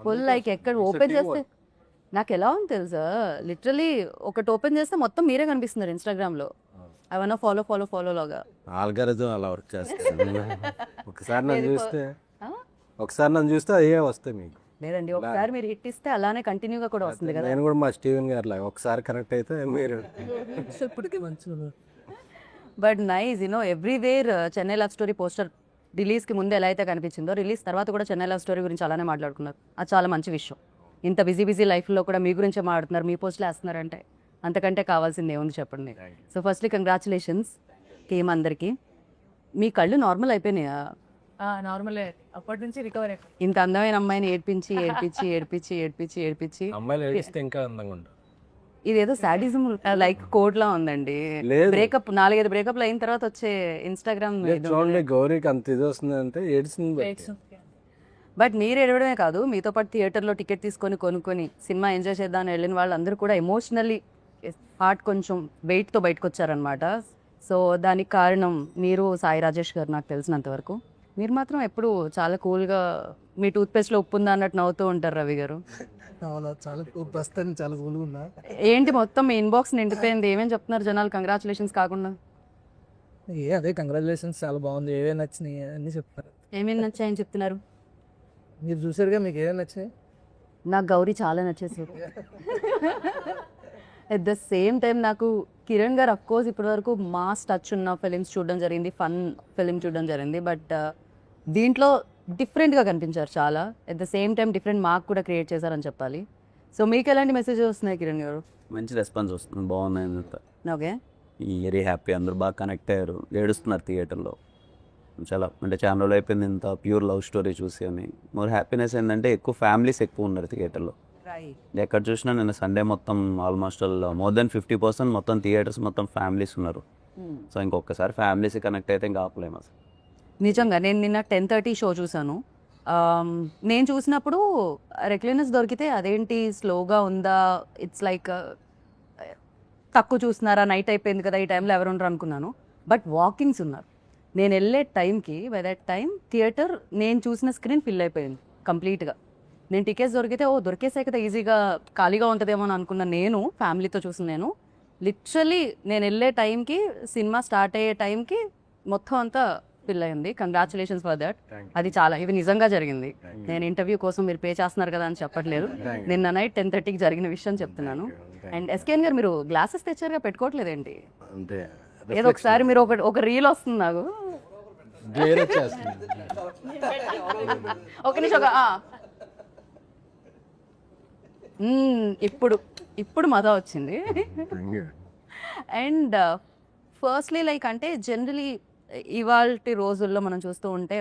Full like ఎక్కడ open చేస్తే నాకు ఎలా ఉంది తెలుసా, లిటరలీ ఒకటి ఓపెన్ చేస్తే మొత్తం మీరే కనిపిస్తున్నారు ఇన్స్టాగ్రామ్లో. అవన్నా ఫాలో ఫాలో ఫాలో లాగా. ఆల్గారిథం అలా వర్క్ చేస్తుంది. ఒకసారి నన్ను చూస్తే అయ్యే వస్తాయి మీకు. లేదండి, ఒకసారి మీరు హిట్ ఇస్తే అలానే కంటిన్యూగా కూడా వస్తుంది కదా. నేను కూడా మా స్టీవెన్ గారు లాగా ఒకసారి కనెక్ట్ అయితే మీరు ఇప్పటికీ మంచిగా. But nice everywhere Chennai love story poster రిలీజ్కి ముందు ఎలా అయితే కనిపించిందో, రిలీజ్ తర్వాత కూడా చెన్నై లవ్ స్టోరీ గురించి అలానే మాట్లాడుకున్నారు. అది చాలా మంచి విషయం. ఇంత బిజీ లైఫ్లో కూడా మీ గురించే మాట్లాడుతున్నారు, మీ పోస్టులు వేస్తున్నారంటే అంతకంటే కావాల్సింది ఏముంది చెప్పండి. సో ఫస్ట్లీ కంగ్రాచులేషన్స్ టీమ్ అందరికీ. మీ కళ్ళు నార్మల్ అయిపోయినాయా? నార్మలే, అప్పటి నుంచి రికవర్ అయిపోయింది. ఇంత అందమైన అమ్మాయిని ఏడ్పించి ఏడ్పించి ఏడ్పించి ఏడ్పించి ఏడ్పించి అమ్మాయిలు ఏడిస్తే ఇంకా అందంగా ఉంటారు. ఇదేదో సాడిజం లైక్ కోడ్ లా ఉందండి. బ్రేకప్ 4-5 బ్రేకప్లు అయిన తర్వాత వచ్చే ఇన్స్టాగ్రామ్ చూడండి, గౌరీకి అంత ఇది వస్తుంది అంటే ఏడ్చింది. బట్ మీరు ఏడవడమే కాదు, మీతో పాటు థియేటర్లో టికెట్ తీసుకొని కొనుక్కొని సినిమా ఎంజాయ్ చేద్దామని వెళ్ళిన వాళ్ళందరూ కూడా ఎమోషనల్లీ హార్ట్ కొంచెం వెయిట్తో బయటకు వచ్చారనమాట. సో దానికి కారణం మీరు, సాయి రాజేష్ గారు. నాకు తెలిసినంత వరకు మీరు మాత్రం ఎప్పుడు చాలా కూల్గా మీ టూత్పేస్ట్లో ఉప్పు ఉందా అన్నట్టు నవ్వుతూ ఉంటారు రవి గారు. చాలా ప్రస్తుతానికి చాలా కూల్గా ఉన్నా. ఏంటి మొత్తం మీ ఇన్బాక్స్ నిండిపోయింది, ఏమేమి చెప్తున్నారు జనాలు కంగ్రాచులేషన్స్ కాకుండా? అదే కంగ్రాచులేషన్స్, చాలా బాగుంది, ఏవే నచ్చినాయి అన్నీ చెప్తారు. ఏమేమి నచ్చాయని చెప్తున్నారు? మీరు చూసారుగా, మీకు ఏవే నచ్చినాయి? నాకు గౌరీ చాలా నచ్చేసారు. అట్ ద సేమ్ టైం నాకు కిరణ్ గారు అఫ్కోర్స్ ఇప్పటివరకు మాస్ టచ్ ఉన్న ఫిలిమ్స్ చూడడం జరిగింది, ఫన్ ఫిలిం చూడడం జరిగింది. బట్ దీంట్లో డిఫరెంట్గా కనిపించారు చాలా. At the same time different mark కూడా క్రియేట్ చేశారని చెప్పాలి. సో మీకు ఎలాంటి మెసేజెస్ వస్తున్నాయి కిరణ్ గారు? మంచి రెస్పాన్స్ వస్తుంది, బాగున్నాయి. ఓకే, వెరీ హ్యాపీ, అందరూ బాగా కనెక్ట్ అయ్యారు, ఏడుస్తున్నారు థియేటర్లో. చాలా అంటే చాలా రోజులు అయిపోయింది ఇంత ప్యూర్ లవ్ స్టోరీ చూసి అని. మోర్ హ్యాపీనెస్ ఏంటంటే ఎక్కువ ఫ్యామిలీస్ ఎక్కువ ఉన్నారు థియేటర్లో. ఎక్కడ చూసినా నేను సండే మొత్తం ఆల్మోస్ట్ మోర్ దెన్ 50% మొత్తం థియేటర్స్ మొత్తం ఫ్యామిలీస్ ఉన్నారు. సో ఇంకొకసారి ఫ్యామిలీస్ కనెక్ట్ అయితే ఇంకా ఆపలేము అసలు. నిజంగా నేను నిన్న 10:30 షో చూసాను. నేను చూసినప్పుడు రెక్లెనెస్ దొరికితే అదేంటి స్లోగా ఉందా, ఇట్స్ లైక్ తక్కువ చూస్తున్నారా, నైట్ అయిపోయింది కదా ఈ టైంలో ఎవరు ఉండరు అనుకున్నాను. బట్ వాకింగ్స్ ఉన్నారు. నేను వెళ్ళే టైంకి బై దట్ టైం థియేటర్ నేను చూసిన స్క్రీన్ ఫిల్ అయిపోయింది కంప్లీట్గా. నేను టికెట్స్ దొరికితే దొరికేసాయి కదా ఈజీగా ఖాళీగా ఉంటుందేమో అని అనుకున్న నేను, ఫ్యామిలీతో చూసిన నేను, లిటరలీ నేను వెళ్ళే టైంకి సినిమా స్టార్ట్ అయ్యే టైంకి మొత్తం అంతా ఫిల్ అయింది. Congratulations for that. అది చాలా ఇది నిజంగా జరిగింది. నేను ఇంటర్వ్యూ కోసం మీరు పే చేస్తున్నారు కదా అని చెప్పట్లేదు, నిన్న నైట్ 10:30కి జరిగిన విషయం చెప్తున్నాను. అండ్ ఎస్కేఎన్ గారు మీరు గ్లాసెస్ తెచ్చారుగా, పెట్టుకోవట్లేదేంటి? ఏదో ఒకసారి మీరు ఒక రీల్ వస్తుంది నాకు, ఒక నిమిషం. ఇప్పుడు మజా వచ్చింది. అండ్ ఫస్ట్లీ లైక్ అంటే జనరలీ ఇవాల్టి రోజుల్లో మనం చూస్తూ ఉంటే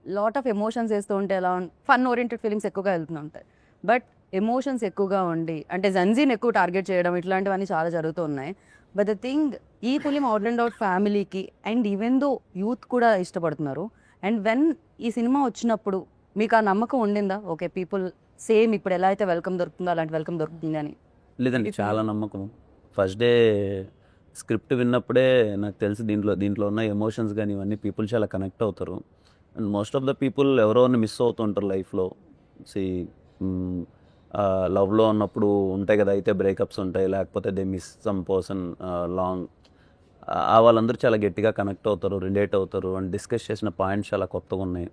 లాట్ ఆఫ్ ఎమోషన్స్ వేస్తూ ఉంటే ఎలా ఫన్ ఓరియంటెడ్ ఫిలిమ్స్ ఎక్కువగా వెళ్తూ ఉంటాయి. బట్ ఎమోషన్స్ ఎక్కువగా ఉండి అంటే జన్జీని ఎక్కువ టార్గెట్ చేయడం ఇట్లాంటివన్నీ చాలా జరుగుతూ ఉన్నాయి. బట్ ద థింగ్, ఈ ఫిలిం అవుట్ అండ్ అవుట్ ఫ్యామిలీకి అండ్ ఈవెన్ దో యూత్ కూడా ఇష్టపడుతున్నారు. అండ్ వెన్ ఈ సినిమా వచ్చినప్పుడు మీకు ఆ నమ్మకం ఉండిందా, ఓకే పీపుల్ సేమ్ ఇప్పుడు ఎలా అయితే వెల్కమ్ దొరుకుతుందో అలాంటి వెల్కమ్ దొరుకుతుంది అని? లేదండి, చాలా నమ్మకం. ఫస్ట్ డే స్క్రిప్ట్ విన్నప్పుడే నాకు తెలిసి దీంట్లో ఉన్న ఎమోషన్స్ కానీ ఇవన్నీ పీపుల్ చాలా కనెక్ట్ అవుతారు. And most of the people ఎవరో మిస్ అవుతుంటారు లైఫ్లో. లవ్లో ఉన్నప్పుడు ఉంటాయి కదా, అయితే బ్రేకప్స్ ఉంటాయి, లేకపోతే they miss some person long. వాళ్ళందరూ చాలా గట్టిగా కనెక్ట్ అవుతారు, రిలేట్ అవుతారు. అండ్ డిస్కస్ చేసిన పాయింట్స్ చాలా కొత్తగా ఉన్నాయి.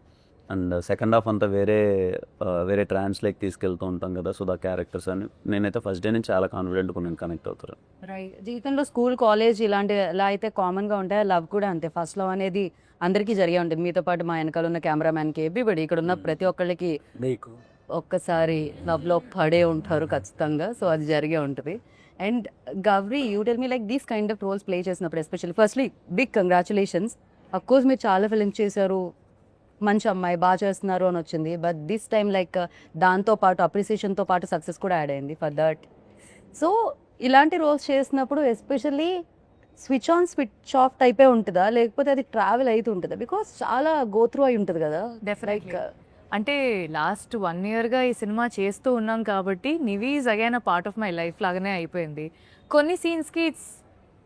అండ్ సెకండ్ హాఫ్ అంతా వేరే ట్రాన్స్లోకి తీసుకెళ్తూ ఉంటాం కదా, సో ద క్యారెక్టర్స్ అని నేనైతే ఫస్ట్ డే నుంచి చాలా కాన్ఫిడెంట్గా నేను కనెక్ట్ అవుతారు. రైట్, జీవితంలో స్కూల్ కాలేజ్ ఇలాంటి ఎలా అయితే కామన్గా ఉంటాయో లవ్ కూడా అంతే. ఫస్ట్ లవ్ అనేది అందరికీ జరిగే ఉంటుంది. మీతో పాటు మా వెనకాల ఉన్న కెమెరామ్యాన్కి, ఎవ్రీబడి ఇక్కడ ఉన్న ప్రతి ఒక్కళ్ళకి ఒక్కసారి లవ్లో పడే ఉంటారు ఖచ్చితంగా. సో అది జరిగే ఉంటుంది. And Gauri, you tell me like these kind of roles play చేసినప్పుడు especially firstly big congratulations. Of course మీరు చాలా ఫిలిమ్స్ చేశారు, మంచి అమ్మాయి బాగా చేస్తున్నారు అని వచ్చింది. బట్ దిస్ టైమ్ లైక్ దాంతోపాటు అప్రిసియేషన్తో పాటు సక్సెస్ కూడా యాడ్ అయింది ఫర్ దట్. సో ఇలాంటి రోల్స్ చేసినప్పుడు especially switch on switch off టైపే ఉంటుందా, లేకపోతే అది ట్రావెల్ అవుతూ ఉంటుందా? బికాస్ చాలా గో త్రూ అయి ఉంటుంది కదా. డెఫినెట్లీ. అంటే లాస్ట్ 1 yearగా ఈ సినిమా చేస్తూ ఉన్నాం కాబట్టి Nivi is again a part of my life లాగానే అయిపోయింది. కొన్ని సీన్స్కి it's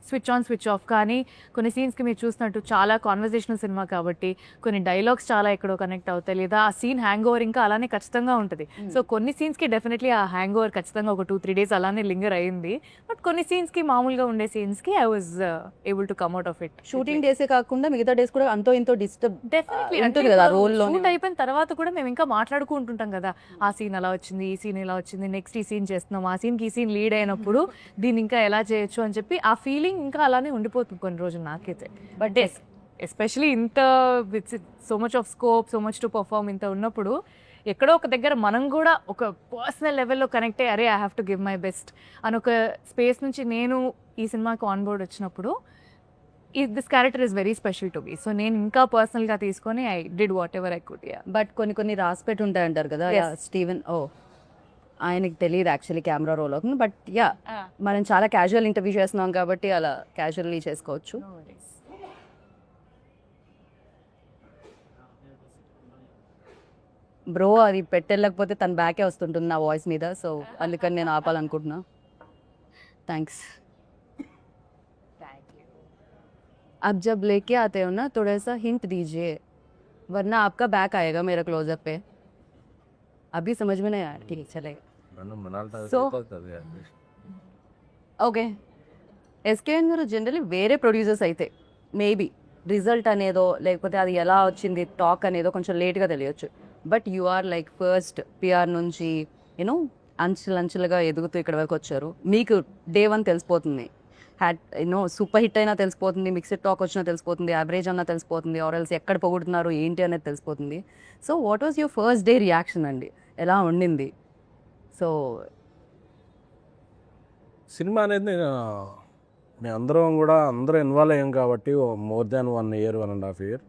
switch on switch off. కానీ కొన్ని సీన్స్కి మీరు చూసినట్టు చాలా కాన్వర్జేషనల్ సినిమా కాబట్టి కొన్ని డైలాగ్స్ చాలా ఎక్కడో కనెక్ట్ అవుతాయి, లేదా ఆ సీన్ హ్యాంగ్ ఓవర్ ఇంకా అలానే ఖచ్చితంగా ఉంటుంది. సో కొన్ని సీన్స్కి డెఫినెట్లీ ఆ హ్యాంగ్ ఓవర్ ఖచ్చితంగా ఒక 2-3 days అలానే లింగర్ అయింది. బట్ కొన్ని సీన్స్కి మామూలుగా ఉండే సీన్స్కి I was able to come out of it. Shooting డేసే కాకుండా మిగతా డేస్ కూడా అంతో ఇంతో డిస్టర్బ్ డెఫినెట్లీ ఉంటుంది కదా రోల్లో. షూట్ అయిపోయిన తర్వాత కూడా మేము ఇంకా మాట్లాడుకుంటుంటాం కదా, ఆ సీన్ అలా వచ్చింది, ఈ సీన్ ఇలా వచ్చింది, నెక్స్ట్ ఈ సీన్ చేస్తున్నాం, ఆ సీన్కి ఈ సీన్ లీడ్ అయినప్పుడు దీన్ని ఇంకా ఎలా చేయొచ్చు అని చెప్పి ఆ ఫీలింగ్ ఇంకా అలానే ఉండిపోతుంది కొన్ని రోజులు నాకైతే. బట్ ఎస్పెషలీ ఇంత with so much of scope, so much to perform ఇంత ఉన్నప్పుడు ఎక్కడో ఒక దగ్గర మనం కూడా ఒక పర్సనల్ లెవెల్లో కనెక్ట్ అయ్యి అరే I have to give my best అని ఒక స్పేస్ నుంచి నేను ఈ సినిమాకి ఆన్ బోర్డ్ వచ్చినప్పుడు this character is very special to me. So నేను ఇంకా పర్సనల్గా తీసుకొని I did what ever I could. But కొన్ని రాసి పెట్టి ఉంటాయి అంటారు కదా స్టీవెన్. ఆయనకి తెలియదు యాక్చువల్లీ కెమెరా రోల్ అవుతుంది. బట్ మనం చాలా క్యాజువల్ ఇంటర్వ్యూ చేస్తున్నాం కాబట్టి అలా క్యాజువల్లీ చేసుకోవచ్చు. బ్రో అది పెట్టెళ్ళకపోతే తన బ్యాకే వస్తుంటుంది నా వాయిస్ మీద, సో అందుకని నేను ఆపాలనుకుంటున్నా. థ్యాంక్స్. अब जब लेके आते हो ना थोड़ा सा हिंट दीजिए, वरना आपका बैक आएगा मेरा क्लोजअप पे. अभी समझ में नहीं आया, ठीक है चलेगा. So- okay, SKN garu generally వేరే ప్రొడ్యూసర్స్ అయితే మేబీ రిజల్ట్ అనేదో లేకపోతే అది ఎలా వచ్చింది టాక్ అనేదో కొంచెం లేట్గా తెలియచ్చు. But you are like first PR నుంచి యూనో అంచెలంచెలుగా ఎదుగుతూ ఇక్కడ వరకు వచ్చారు. మీకు డే 1 తెలిసిపోతుంది, సూపర్ హిట్ అయినా తెలిసిపోతుంది, మిక్స్డ్ టాక్ వచ్చినా తెలిసిపోతుంది, యావరేజ్ అన్నా తెలిసిపోతుంది, ఆర్ఎల్స్ ఎక్కడ పొగుడుతున్నారు ఏంటి అనేది తెలిసిపోతుంది. So what was your first day reaction అండి, ఎలా ఉండింది? సో సినిమా అనేది నేను అందరూ ఇన్వాల్వ్ అయ్యాం కాబట్టి మోర్ దాన్ 1 year 1.5 year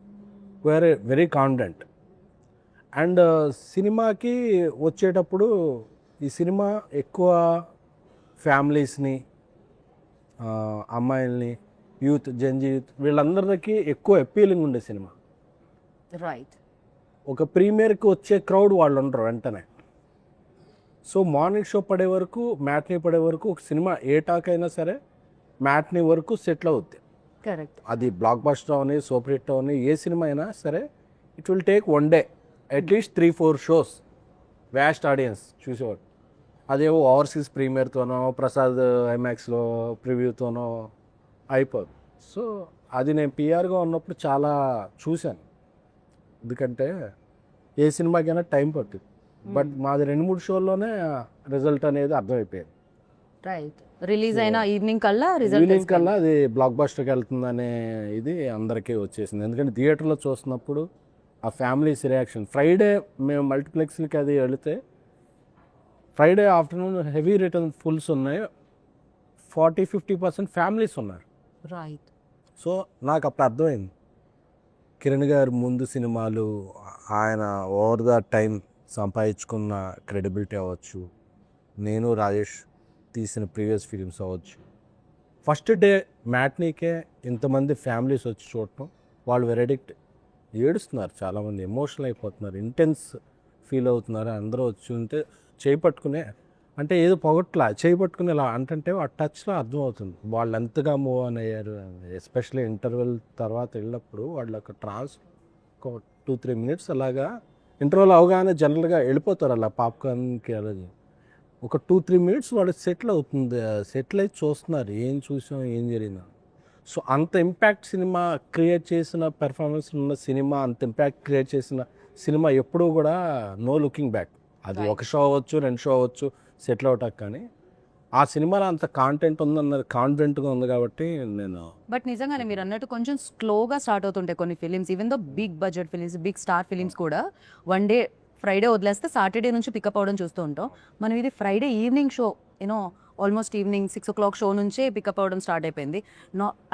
వేరే వెరీ కాన్ఫిడెంట్. అండ్ సినిమాకి వచ్చేటప్పుడు ఈ సినిమా ఎక్కువ ఫ్యామిలీస్ని, అమ్మాయిల్ని, యూత్, జెన్జీ యూత్ వీళ్ళందరికీ ఎక్కువ అపీలింగ్ ఉండే సినిమా. రైట్, ఒక ప్రీమియర్కి వచ్చే క్రౌడ్ వాళ్ళు ఉండరు వెంటనే. సో మార్నింగ్ షో పడే వరకు, మ్యాట్నీ పడే వరకు ఒక సినిమా ఏ టాక్ అయినా సరే మ్యాట్నీ వరకు సెటిల్ అవుద్ది. కరెక్ట్. అది బ్లాక్ బస్టర్ అవని, సూపర్ హిట్ అవని, ఏ సినిమా అయినా సరే it will take 1 day at least 3-4 shows vast audience చూసేవాడు. అదేవో ఓవర్సీస్ ప్రీమియర్తోనో ప్రసాద్ ఐమాక్స్లో ప్రివ్యూతోనో అయిపోదు. సో అది నేను పిఆర్గా ఉన్నప్పుడు చాలా చూశాను. ఎందుకంటే ఏ సినిమాకైనా టైం పడుతుంది. బట్ మాది 2-3 షోల్లోనే రిజల్ట్ అనేది అర్థమైపోయింది. రైట్, రిలీజ్ అయిన ఈవినింగ్ కల్లా ఈవినింగ్ కల్లా అది బ్లాక్ బస్టర్కి వెళ్తుందనే ఇది అందరికీ వచ్చేసింది. ఎందుకంటే థియేటర్లో చూస్తున్నప్పుడు ఆ ఫ్యామిలీస్ రియాక్షన్, ఫ్రైడే మేము మల్టీప్లెక్స్లకి అది వెళితే Friday afternoon heavy return fulls ఉన్నాయి, 40-50% ఫ్యామిలీస్ ఉన్నారు. రైట్. సో నాకు అప్పుడు అర్థమైంది కిరణ్ గారు ముందు సినిమాలు, ఆయన ఓవర్ ద టైం సంపాదించుకున్న క్రెడిబిలిటీ అవ్వచ్చు, నేను రాజేష్ తీసిన ప్రీవియస్ ఫిలిమ్స్ అవ్వచ్చు, ఫస్ట్ డే మ్యాట్నీకే ఇంతమంది ఫ్యామిలీస్ వచ్చి చూడటం, వాళ్ళు వెరడిక్ట్ ఏడుస్తున్నారు, చాలామంది ఎమోషనల్ అయిపోతున్నారు, ఇంటెన్స్ ఫీల్ అవుతున్నారు. అందరూ వచ్చి ఉంటే చేయి పట్టుకునే, అంటే ఏదో పొగట్లా చేయి పట్టుకుని ఇలా అంటే ఆ టచ్లో అర్థమవుతుంది వాళ్ళు ఎంతగా మూవ్ ఆన్ అయ్యారు. ఎస్పెషల్లీ ఇంటర్వెల్ తర్వాత వెళ్ళినప్పుడు వాళ్ళు ఒక ఒక 2-3 minutes అలాగా ఇంటర్వెల్ అవగానే జనరల్గా వెళ్ళిపోతారు అలా పాప్కార్న్కి. అలాగే ఒక 2-3 minutes వాడు సెటిల్ అవుతుంది, సెటిల్ అయి చూస్తున్నారు ఏం చూసాం ఏం జరిగిందా. సో అంత ఇంపాక్ట్ సినిమా క్రియేట్ చేసిన పెర్ఫార్మెన్స్ ఉన్న సినిమా, అంత ఇంపాక్ట్ క్రియేట్ చేసిన సినిమా ఎప్పుడూ కూడా నో లుకింగ్ బ్యాక్. అది ఒక షో అవ్వచ్చు, 2 షో అవ్వచ్చు, సెటిల్ అవుటాక, కానీ ఆ సినిమాలో అంత కాంటెంట్ ఉందన్నది కాన్ఫిడెంట్గా ఉంది కాబట్టి నేను. బట్ నిజంగానే మీరు అన్నట్టు కొంచెం స్లోగా స్టార్ట్ అవుతుంటాయి కొన్ని films, even though big budget films, big star films కూడా. 1 day ఫ్రైడే వదిలేస్తే సాటర్డే నుంచి పికప్ అవ్వడం చూస్తూ ఉంటాం మనం. ఇది Friday evening show, you know almost evening 6 o'clock show నుంచే పికప్ అవ్వడం స్టార్ట్ అయిపోయింది.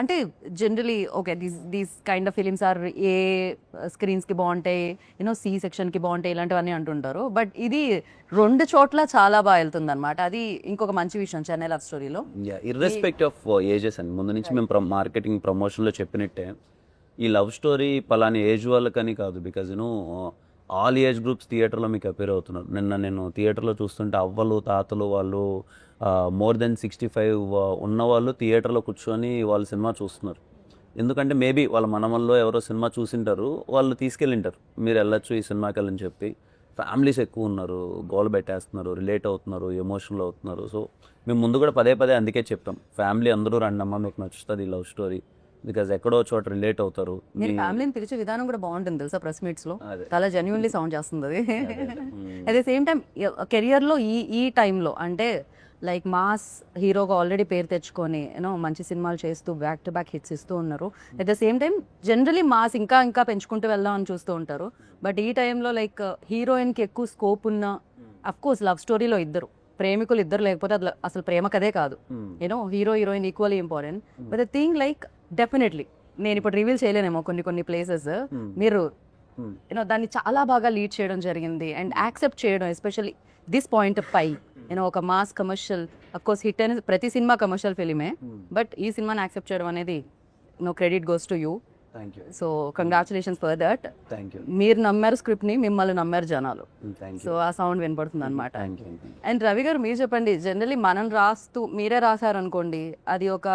అంటే generally okay these kind of films are a స్క్రీన్స్కి బాగుంటాయి, యూనో సి సెక్షన్కి బాగుంటాయి ఇలాంటివన్నీ అంటుంటారు. బట్ ఇది 2 చోట్ల చాలా బాగా వెళ్తుంది అనమాట. అది ఇంకొక మంచి విషయం చెన్నై లవ్ స్టోరీలో. ఇర్రెస్పెక్టివ్ ఆఫ్ ఏజెస్ అండి, ముందు నుంచి మేము మార్కెటింగ్ ప్రమోషన్లో చెప్పినట్టే ఈ లవ్ స్టోరీ పలాని ఏజ్ వాళ్ళకని కాదు. బికాజ్ ఆల్ ఏజ్ గ్రూప్స్ థియేటర్లో మీకు అపేర్ అవుతున్నారు. నిన్న నేను థియేటర్లో చూస్తుంటే అవ్వలు తాతలు వాళ్ళు మోర్ దెన్ 65 ఉన్నవాళ్ళు థియేటర్లో కూర్చొని వాళ్ళు సినిమా చూస్తున్నారు. ఎందుకంటే మేబీ వాళ్ళ మనమల్లో ఎవరో సినిమా చూసింటారు, వాళ్ళు తీసుకెళ్ళింటారు మీరు వెళ్ళొచ్చు ఈ సినిమాకి వెళ్ళని చెప్పి. ఫ్యామిలీస్ ఎక్కువ ఉన్నారు, గోల్ పెట్టేస్తున్నారు, రిలేట్ అవుతున్నారు, ఎమోషనల్ అవుతున్నారు. సో మేము ముందు కూడా పదే పదే అందుకే చెప్పాం, ఫ్యామిలీ అందరూ రండమ్మా మీకు నచ్చుతుంది లవ్ స్టోరీ, బికాజ్ ఎక్కడో చోట రిలేట్ అవుతారు. మీరు ఫ్యామిలీని పిలిచే విధానం కూడా బాగుంటుంది తెలుసా, ప్రెస్ మీట్స్ లో అదే. చాలా జెన్యున్లీ సౌండ్ చేస్తుంది అది. At the same time career లో ఈ టైంలో అంటే లైక్ మాస్ హీరోగా ఆల్రెడీ పేరు తెచ్చుకొని యూనో మంచి సినిమాలు చేస్తూ బ్యాక్ టు బ్యాక్ హిట్స్ ఇస్తూ ఉన్నారు. At the same time generally mass ఇంకా పెంచుకుంటూ వెళ్దాం అని చూస్తూ ఉంటారు. బట్ ఈ టైంలో లైక్ హీరోయిన్కి ఎక్కువ స్కోప్ ఉన్న, అఫ్ కోర్స్ లవ్ స్టోరీలో ఇద్దరు ప్రేమికులు ఇద్దరు లేకపోతే అది అసలు ప్రేమ కదే కాదు, you know hero heroine equally important. But the thing like definitely నేను ఇప్పుడు రివీల్ చేయలేనేమో కొన్ని ప్లేసెస్, మీరు యూనో దాన్ని చాలా బాగా లీడ్ చేయడం జరిగింది అండ్ యాక్సెప్ట్ చేయడం, ఎస్పెషల్లీ దిస్ పాయింట్ పై యూనో ఒక మాస్ కమర్షియల్, అఫ్కోర్స్ హిట్ అనేది ప్రతి సినిమా కమర్షియల్ ఫిలిమే, బట్ ఈ సినిమాని యాక్సెప్ట్ చేయడం అనేది no credit goes to you. Thank you. So congratulations for that. Thank you. మీరు నమ్మారు స్క్రిప్ట్ని, మిమ్మల్ని నమ్మారు జనాలు. Thank so you. ఆ సౌండ్ వినపడుతుంది అనమాట. Thank you. అండ్ రవి గారు మీరు చెప్పండి, జనరలీ మనం రాస్తూ మీరే రాశారనుకోండి అది ఒక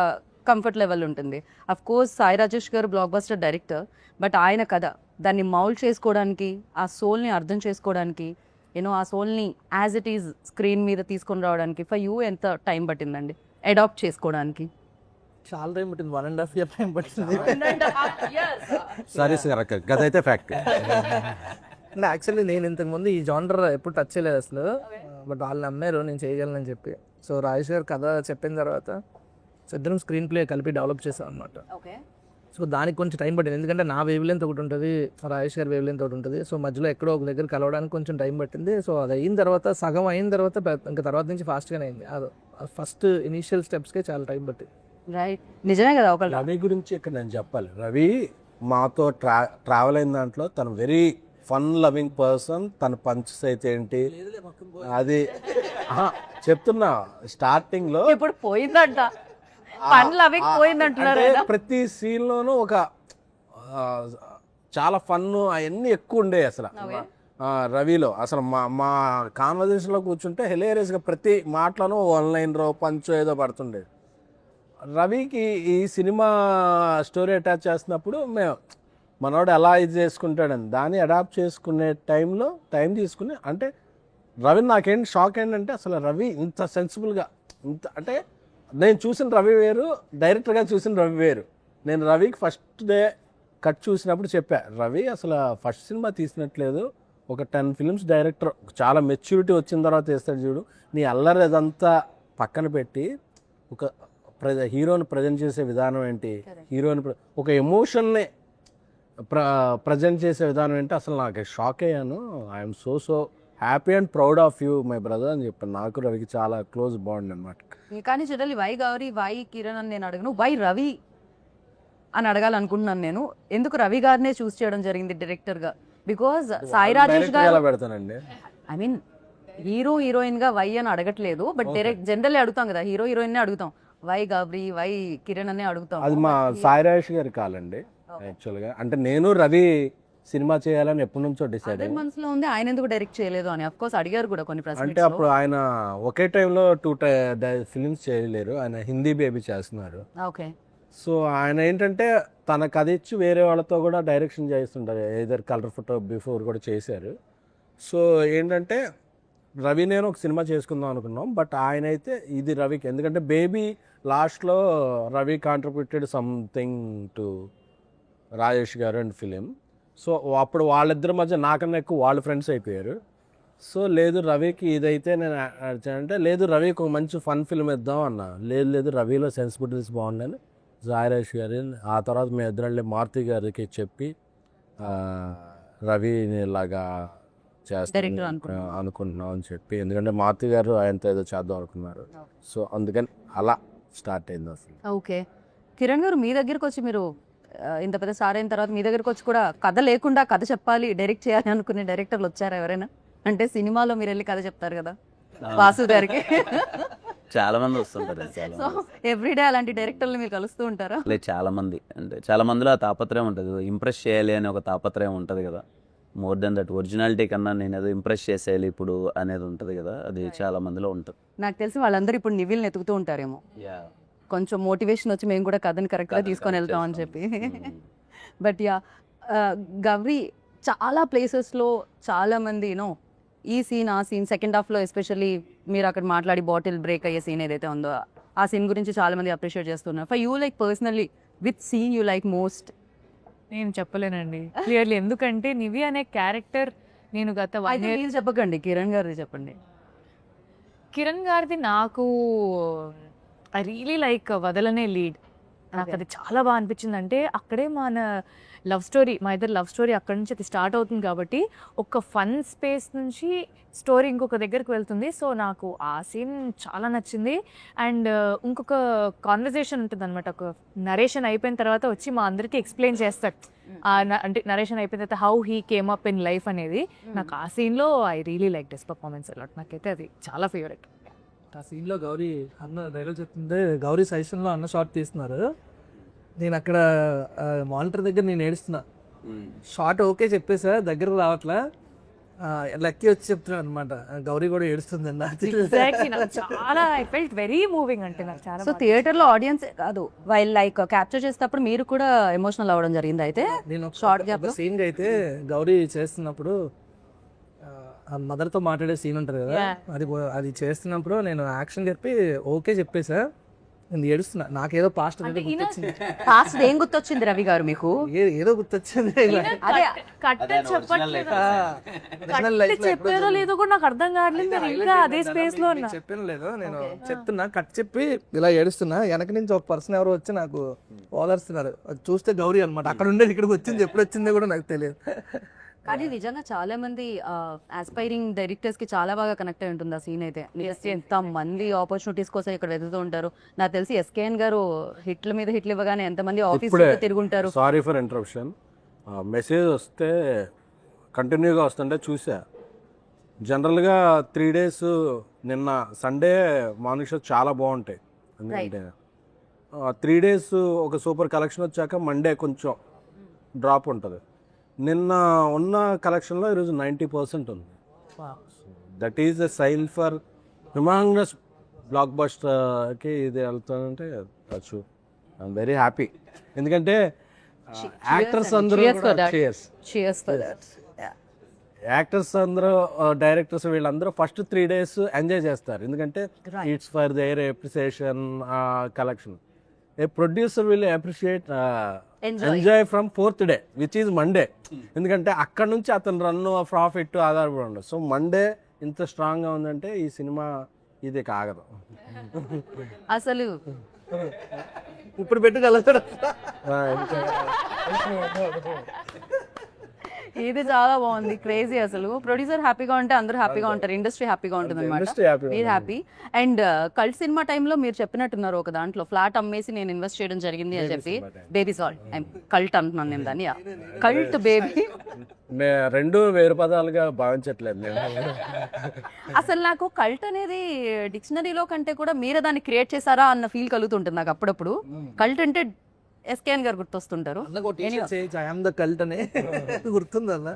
కంఫర్ట్ లెవెల్ ఉంటుంది. అఫ్ కోర్స్ సాయి రాజేష్ గారు బ్లాక్ బస్టర్ డైరెక్టర్, బట్ ఆయన కథ దాన్ని మౌల్డ్ చేసుకోవడానికి, ఆ సోల్ని అర్థం చేసుకోవడానికి, యూనో ఆ సోల్ని యాజ్ ఇట్ ఈజ్ స్క్రీన్ మీద తీసుకొని రావడానికి ఫర్ యూ ఎంత టైం పట్టిందండి అడాప్ట్ చేసుకోవడానికి? చాలా టైం పట్టింది, 1.5 year టైం పట్టింది. సరే సార్, గదైతే ఫ్యాక్ట్. అంటే యాక్చువల్లీ నేను ఇంతకుముందు ఈ జానర్ ఎప్పుడు టచ్ చేయలేదు అసలు, బట్ వాళ్ళు నమ్మారు నేను చేయగలనని చెప్పి. సో రాజేష్ గారు కథ చెప్పిన తర్వాత సో ఇద్దరం స్క్రీన్ ప్లే కలిపి డెవలప్ చేసాం అనమాట. ఓకే. సో దానికి కొంచెం టైం పట్టింది, ఎందుకంటే నా వేవ్ లెంత్ ఒకటి ఉంటుంది, రాజేష్ గారి వేవ్ లెంత్ ఒకటి ఉంటుంది. సో మధ్యలో ఎక్కడో ఒక దగ్గర కలవడానికి కొంచెం టైం పట్టింది. సో అది అయిన తర్వాత, సగం అయిన తర్వాత ఇంకా తర్వాత నుంచి ఫాస్ట్గానే అయింది. ఫస్ట్ ఇనీషియల్ స్టెప్స్కే చాలా టైం పట్టింది. రైట్, నిజమే కదా. ఒక రవి గురించి ఇక్కడ నేను చెప్పాలి. రవి మాతో ట్రావెల్ అయిన దాంట్లో తను వెరీ ఫన్ లవింగ్ పర్సన్. తన పంచెస్ అయితే ఏంటి అది చెప్తున్నా స్టార్టింగ్లో ఇప్పుడు పోయిందంట, పనులు అవి పోయిందంటున్నారు కదా. ప్రతి సీన్లోనూ ఒక చాలా ఫన్ అవన్నీ ఎక్కువ ఉండే అసలు రవిలో. అసలు మా కాన్వర్జేషన్లో కూర్చుంటే హిలేరియస్గా ప్రతి మాటలను ఆన్లైన్ పంచో ఏదో పడుతుండేది. రవికి ఈ సినిమా స్టోరీ అటాచ్ చేస్తున్నప్పుడు మేము మనోడు ఎలా ఇది చేసుకుంటాడని దాన్ని అడాప్ట్ చేసుకునే టైంలో టైం తీసుకుని, అంటే రవి నాకేంటి షాక్ ఏంటంటే అసలు రవి ఇంత సెన్సిబుల్గా, ఇంత అంటే నేను చూసిన రవి వేరు, డైరెక్టర్గా చూసిన రవి వేరు. నేను రవికి ఫస్ట్ డే కట్ చూసినప్పుడు చెప్పా, రవి అసలు ఫస్ట్ సినిమా తీసినట్లేదు, ఒక 10 films డైరెక్టర్ చాలా మెచ్యూరిటీ వచ్చిన తర్వాత వేస్తాడు చూడు, నీ అల్లరి అదంతా పక్కన పెట్టి ఒక హీరోని ప్రజెంట్ చేసే విధానం ఏంటి, హీరోని ఒక ఎమోషన్ని ప్రజెంట్ చేసే విధానం ఏంటి, అసలు నాకు షాక్ అయ్యాను. I'm so happy and proud of you my brother అని చెప్పాను. నాకు రవికి చాలా క్లోజ్ బాండ్ అనమాట. కానీ generally why Gauri, why Kiran అని నేను అడగను, వై రవి అని అడగాలనుకుంటున్నాను నేను. ఎందుకు రవి గారినే చూస్ చేయడం జరిగింది డైరెక్టర్గా? బికాజ్ సాయి రాజేష్ గారు, ఎలా పెడతానండి, ఐ మీన్ హీరో హీరోయిన్ గా వై అని అడగట్లేదు, బట్ డైరెక్ట్ జనరల్లీ అడుగుతాం కదా, హీరో హీరోయిన్ నే అడుగుతాం, వై గౌరీ, వై కిరణ్ అనే అడుగుతాం. అది మా సాయి రాజేష్ గారి కాలండి యాక్చువల్గా. అంటే నేను రవి సినిమా చేయాలని ఎప్పటి నుంచో డిసైడ్ అదే మనసులో ఉంది, ఆయన ఎందుకు డైరెక్ట్ చేయలేదు అని. అఫ్ కోర్స్ అడిగారు కూడా కొన్ని అంటే ప్రశ్నలు. అప్పుడు ఆయన ఒకే టైంలో 2 ఫిలిమ్స్ చేయలేరు, ఆయన హిందీ బేబీ చేస్తున్నారు. ఓకే. సో ఆయన ఏంటంటే తన కథ ఇచ్చి వేరే వాళ్ళతో కూడా డైరెక్షన్ చేస్తుంటారు, ఏదర్ కలర్ ఫోటో బిఫోర్ కూడా చేశారు. సో ఏంటంటే రవి నేను ఒక సినిమా చేసుకుందాం అనుకున్నాం, బట్ ఆయన అయితే ఇది రవికి, ఎందుకంటే బేబీ లాస్ట్లో Ravi contributed something to Rajesh గారు అండ్ ఫిలిం. సో అప్పుడు వాళ్ళిద్దరి మధ్య నాకన్నా ఎక్కువ వాళ్ళ ఫ్రెండ్స్ అయిపోయారు. సో లేదు రవికి ఇదైతే నేను అంటే లేదు రవికి ఒక మంచి ఫన్ ఫిల్మ్ ఇద్దాం అన్న, లేదు రవిలో సెన్సిబిలిటీస్ బాగుందని సాయిరాజ్ గారి, ఆ తర్వాత మేము ఇద్దరు మారుతి గారికి చెప్పి రవిని ఇలాగా చేస్తాను అనుకుంటున్నాం అని చెప్పి, ఎందుకంటే మారుతి గారు ఆయనతో ఏదో చేద్దాం అనుకున్నారు. సో అందుకని అలా స్టార్ట్ అయింది అసలు. ఓకే. కిరణ్ గారు మీ దగ్గరకు వచ్చి, మీరు ఇంత పెద్ద స్టార్ అయిన తర్వాత మీ దగ్గరకు వచ్చి కూడా కథ లేకుండా కథ చెప్పాలి, డైరెక్ట్ చేయాలి అనుకునే డైరెక్టర్లు వచ్చారా ఎవరైనా? అంటే సినిమాలో మీరు వెళ్ళి కథ చెప్తారు కదా వాసు గారికి, చాలా మంది వస్తుంటారు. సో ఎవ్రీడే అలాంటి డైరెక్టర్లు మీరు కలుస్తూ ఉంటారా? లేదు, చాలా మంది, అంటే చాలా మందిలో ఆ తాపత్రయం ఉంటుంది, ఇంప్రెస్ చేయాలి అనే ఒక తాపత్రయం ఉంటుంది కదా. మోర్ దెన్ దట్ ఒరిజినాలిటీ కన్నా నేను ఏదో ఇంప్రెస్ చేసేయాలి ఇప్పుడు అనేది ఉంటుంది కదా, అది చాలా మందిలో ఉంటుంది. నాకు తెలిసి వాళ్ళందరూ ఇప్పుడు నివిల్ని ఎతుకుతూ ఉంటారేమో, కొంచెం మోటివేషన్ వచ్చి మేము కూడా కథని కరెక్ట్గా తీసుకొని వెళ్తాం అని చెప్పి. బట్ యా, గౌరీ చాలా ప్లేసెస్లో చాలామంది యూనో ఈ సీన్ ఆ సీన్ సెకండ్ హాఫ్లో ఎస్పెషల్లీ మీరు అక్కడ మాట్లాడి బాటిల్ బ్రేక్ అయ్యే సీన్ ఏదైతే ఉందో ఆ సీన్ గురించి చాలామంది అప్రిషియేట్ చేస్తున్నారు. For you like personally with scene you like most? నేను చెప్పలేనండి క్లియర్లీ, ఎందుకంటే నివి అనే క్యారెక్టర్ నేను గత 1 అయితే year మీరు చెప్పకండి, కిరణ్ గారిది చెప్పండి. కిరణ్ గారిది నాకు ఐ రియలీ లైక్ వదలనే లీడ్. నాకు అది చాలా బాగా అనిపించింది. అంటే అక్కడే మన లవ్ స్టోరీ, మా ఇద్దరు లవ్ స్టోరీ అక్కడి నుంచి అది స్టార్ట్ అవుతుంది కాబట్టి ఒక ఫన్ స్పేస్ నుంచి స్టోరీ ఇంకొక దగ్గరికి వెళ్తుంది. సో నాకు ఆ సీన్ చాలా నచ్చింది. అండ్ ఇంకొక కాన్వర్జేషన్ ఉంటుంది అనమాట, ఒక నరేషన్ అయిపోయిన తర్వాత వచ్చి మా అందరికీ ఎక్స్ప్లెయిన్ చేస్తాడు. అంటే నరేషన్ అయిపోయిన తర్వాత how he came up in life అనేది. నాకు ఆ సీన్లో I really like this performance a lot. నాకైతే అది చాలా ఫేవరెట్. ఆ సీన్లో గౌరీ అన్న డైలాగ్ చెప్తుంటే గౌరీ సజెషన్లో అన్న షార్ట్ తీస్తున్నారు. నేను అక్కడ మానిటర్ దగ్గర నేను ఏడుస్తున్నా. షార్ట్ ఓకే చెప్పేసా, దగ్గరకు రావట్లా, లక్కీ వచ్చి చెప్తున్నాడు అనమాట గౌరీ కూడా ఏడుస్తుంది అన్న. Exactly. నాకు చాలా ఐ ఫెల్ట్ వెరీ మూవింగ్. అంటే నాకు చాలా సో థియేటర్లో ఆడియన్స్ కాదు, వైల్ లైక్ క్యాప్చర్ చేసేటప్పుడు మీరు కూడా ఎమోషనల్ అవ్వడం జరిగింది. అయితే నేను షార్ట్ గ్యాప్ సీన్ అయితే గౌరీ చేస్తున్నప్పుడు మదర్తో మాట్లాడే సీన్ ఉంటుంది కదా, అది చేస్తున్నప్పుడు నేను యాక్షన్ చెప్పి ఓకే చెప్పేసా, నేను ఏడుస్తున్నా. నాకేదో పాస్ట్ గుర్తొచ్చింది. ఫాస్ట్ ఏం గుర్తొచ్చింది రవి గారు మీకు? ఏదో గుర్తొచ్చింది. అదే కట్ చెప్పారో లేదో కూడా నాకు అర్థం కావట్లేదు. నేను ఇంకా అదే స్పేస్ లో ఉన్నా. చెప్పాను లేదో, నేను చెప్తున్నా కట్ చెప్పి ఇలా ఏడుస్తున్నా. వెనక నుంచి ఒక పర్సన్ ఎవరో వచ్చి నాకు ఓదార్స్తున్నారు. అది చూస్తే గౌరీ అనమాట. అక్కడ ఉండేది ఇక్కడికి వచ్చింది, ఎప్పుడు వచ్చిందో కూడా నాకు తెలియదు. కానీ నిజంగా చాలా మంది ఆస్పైరింగ్ డైరెక్టర్స్ కి చాలా బాగా కనెక్ట్ అయి ఉంటుంది ఆ సీన్ అయితే. ఎంత మంది ఆపర్చునిటీస్ కోసం ఇక్కడ వెతుకుతూ ఉంటారు. నాకు తెలిసి ఎస్కేఎన్ గారు హిట్ల మీద హిట్లు ఇవ్వగానే ఎంతమంది ఆఫీస్ తిరుగుంటారు. Sorry for interruption. మెసేజ్ వస్తే కంటిన్యూగా వస్తుంటే చూసా. జనరల్గా 3 days నిన్న సండే మార్నింగ్ షో చాలా బాగుంటాయి. ఎందుకంటే 3 days ఒక సూపర్ కలెక్షన్ వచ్చాక మండే కొంచెం డ్రాప్ ఉంటుంది. నిన్న ఉన్న కలెక్షన్లో ఈరోజు 90% ఉంది. That is a sign for humongous block బస్టర్కి ఇది వెళ్తానంటే వచ్చు. I'm very happy. ఎందుకంటే యాక్టర్స్ అందరూ యాక్టర్స్ అందరూ డైరెక్టర్స్ వీళ్ళందరూ ఫస్ట్ 3 days ఎంజాయ్ చేస్తారు. ఎందుకంటే it's for their appreciation collection. A producer will appreciate enjoy from 4th day which is Monday. ఎందుకంటే అక్కడ నుంచి అతను రన్ను ప్రాఫిట్ ఆధారపడి ఉండదు. సో మండే ఇంత స్ట్రాంగ్గా ఉందంటే ఈ సినిమా ఇది కాగదు అసలు. ఇప్పుడు పెట్టుకెళ్తాడు. ఇది చాలా బాగుంది, క్రేజీ. అసలు ప్రొడ్యూసర్ హ్యాపీగా ఉంటే అందరూ హ్యాపీగా ఉంటారు, ఇండస్ట్రీ హ్యాపీగా ఉంటుంది అనమాట. మీరు హ్యాపీ. అండ్ కల్ట్ సినిమా టైంలో మీరు చెప్పినట్టున్నారు ఒక దాంట్లో ఫ్లాట్ అమ్మేసి నేను ఇన్వెస్ట్ చేయడం జరిగింది అని చెప్పి. బేబీ సాల్ట్ కల్ట్ అంటున్నాను నేను దాన్ని. కల్ట్ బేబీ రెండు వేరు పదాలుగా భావించట్లేదు నేను. అసలు నాకు కల్ట్ అనేది డిక్షనరీలో కంటే కూడా మీరే దాన్ని క్రియేట్ చేశారా అన్న ఫీల్ కలుగుతుంటుంది నాకు అప్పుడప్పుడు. కల్ట్ అంటే ఎస్కేఎన్ గారు గుర్తొస్తుంటారు. ఐఎమ్ ద కల్ట్ అని గుర్తుంది అన్న.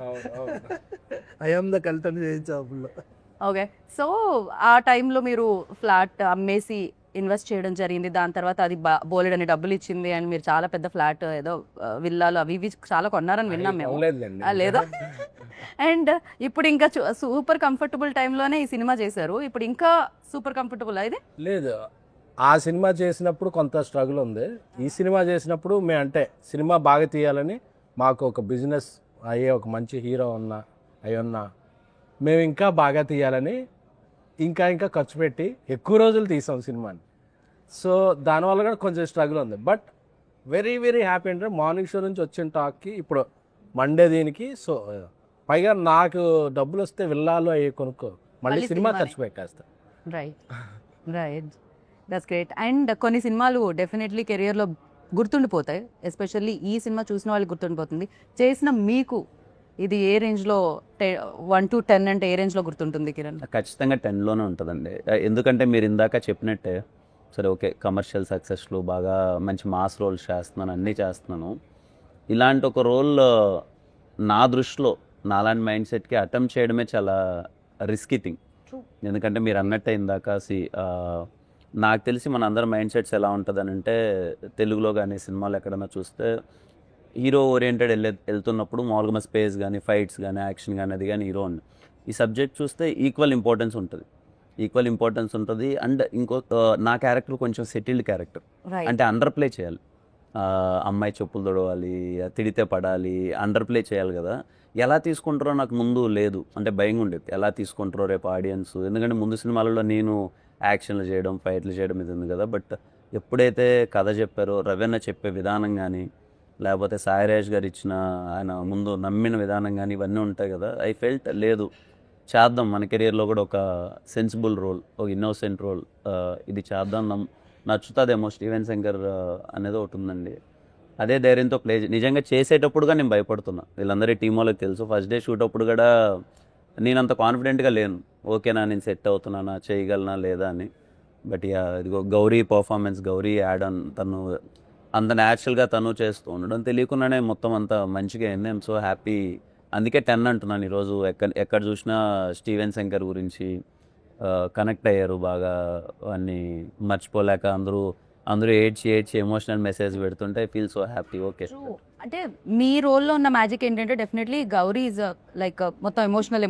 ఐఎమ్ ద కల్ట్ అని చేయించాపుల్లో. ఓకే, సో ఆ టైంలో మీరు ఫ్లాట్ అమ్మేసి ఇన్వెస్ట్ చేయడం జరిగింది. దాని తర్వాత అది బోలెడ్ అని డబ్బులు ఇచ్చింది. అండ్ మీరు చాలా పెద్ద ఫ్లాట్ ఏదో విల్లాలు అవి ఇవి చాలా కొన్నారని విన్నాం మేము. లేదా? అండ్ ఇప్పుడు ఇంకా సూపర్ కంఫర్టబుల్ టైంలోనే ఈ సినిమా చేశారు. ఇప్పుడు ఇంకా సూపర్ కంఫర్టబుల్ అయితే లేదు. ఆ సినిమా చేసినప్పుడు కొంత స్ట్రగుల్ ఉంది. ఈ సినిమా చేసినప్పుడు మేము అంటే సినిమా బాగా తీయాలని మాకు ఒక బిజినెస్ అయ్యే ఒక మంచి హీరో ఉన్నా మేము ఇంకా బాగా తీయాలని ఇంకా ఖర్చు పెట్టి ఎక్కువ రోజులు తీసాం సినిమాని. సో దానివల్ల కూడా కొంచెం స్ట్రగుల్ ఉంది. బట్ వెరీ వెరీ హ్యాపీ అంటే మార్నింగ్ షో నుంచి వచ్చిన టాక్కి ఇప్పుడు మండే దీనికి. సో పైగా నాకు డబ్బులు వస్తే విల్లాలు అవి కొనుక్కో మళ్ళీ సినిమా ఖర్చు పెట్టేస్తా. Right, that's great. అండ్ కొన్ని సినిమాలు డెఫినెట్లీ కెరియర్లో గుర్తుండిపోతాయి. ఎస్పెషల్లీ ఈ సినిమా చూసిన వాళ్ళకి గుర్తుండిపోతుంది. చేసిన మీకు ఇది ఏ రేంజ్లో 1 to 10 అంటే ఏ రేంజ్లో గుర్తుంటుంది కిరణ్? ఖచ్చితంగా 10లోనే ఉంటుందండి. ఎందుకంటే మీరు ఇందాక చెప్పినట్టే సరే ఓకే కమర్షియల్ సక్సెస్లు బాగా మంచి మాస్ రోల్స్ చేస్తున్నాను, అన్నీ చేస్తున్నాను. ఇలాంటి ఒక రోల్ నా దృష్టిలో నాలాంటి మైండ్ సెట్కి అటెంప్ట్ చేయడమే చాలా రిస్కీ థింగ్. ఎందుకంటే మీరు అన్నట్టే ఇందాక నాకు తెలిసి మన అందరి మైండ్ సెట్స్ ఎలా ఉంటుందని అంటే, తెలుగులో కానీ సినిమాలు ఎక్కడైనా చూస్తే హీరో ఓరియంటెడ్ వెళ్తున్నప్పుడు మామూలుగా స్పేస్ కానీ ఫైట్స్ కానీ యాక్షన్ కానీ అది కానీ హీరో ఉంది. ఈ సబ్జెక్ట్ చూస్తే ఈక్వల్ ఇంపార్టెన్స్ ఉంటుంది. అండ్ నా క్యారెక్టర్ కొంచెం సెటిల్డ్ క్యారెక్టర్, రైట్ అంటే అండర్ ప్లే చేయాలి. అమ్మాయి చెప్పులు తొడవాలి, తిడితే పడాలి, అండర్ ప్లే చేయాలి కదా. ఎలా తీసుకుంటారో నాకు ముందు లేదు, అంటే భయంగా ఉండేది ఎలా తీసుకుంటారో రేపు ఆడియన్స్. ఎందుకంటే ముందు సినిమాలలో నేను యాక్షన్లు చేయడం ఫైట్లు చేయడం ఇది ఉంది కదా. బట్ ఎప్పుడైతే కథ చెప్పారో, రవీణ చెప్పే విధానం కానీ, లేకపోతే సాయిరాజ్ గారు ఇచ్చిన ఆయన ముందు నమ్మిన విధానం కానీ ఇవన్నీ ఉంటాయి కదా. ఐ ఫెల్ట్ లేదు చేద్దాం, మన కెరియర్లో కూడా ఒక సెన్సిబుల్ రోల్, ఒక ఇన్నోసెంట్ రోల్ ఇది చేద్దాం, నచ్చుతుందేమో స్టీవెన్ శంకర్ అనేది ఒకటి ఉందండి. అదే ధైర్యంతో నిజంగా చేసేటప్పుడుగా నేను భయపడుతున్నా. వీళ్ళందరి టీం వాళ్ళకి తెలుసు. ఫస్ట్ డే షూట్ అప్పుడు కూడా నేను అంత కాన్ఫిడెంట్గా లేను, ఓకేనా నేను సెట్ అవుతున్నానా, చేయగలనా లేదా అని. బట్ ఇదిగో Gauri performance, Gauri add on, తను అంత న్యాచురల్గా తను చేస్తూ ఉండడం తెలియకుండానే మొత్తం అంతా మంచిగా అయింది. I'm so happy. అందుకే 10 అంటున్నాను ఈరోజు. ఎక్కడ చూసినా స్టీవెన్ శంకర్ గురించి కనెక్ట్ అయ్యారు బాగా, అన్నీ మర్చిపోలేక అందరూ ఏడ్చి ఎమోషనల్ మెసేజ్ పెడుతుంటే I feel so happy. Okay, అంటే మీ రోల్లో ఉన్న మ్యాజిక్ ఏంటంటే డెఫినెట్లీ గౌరీ ఇస్ లైక్ మొత్తం ఎమోషనల్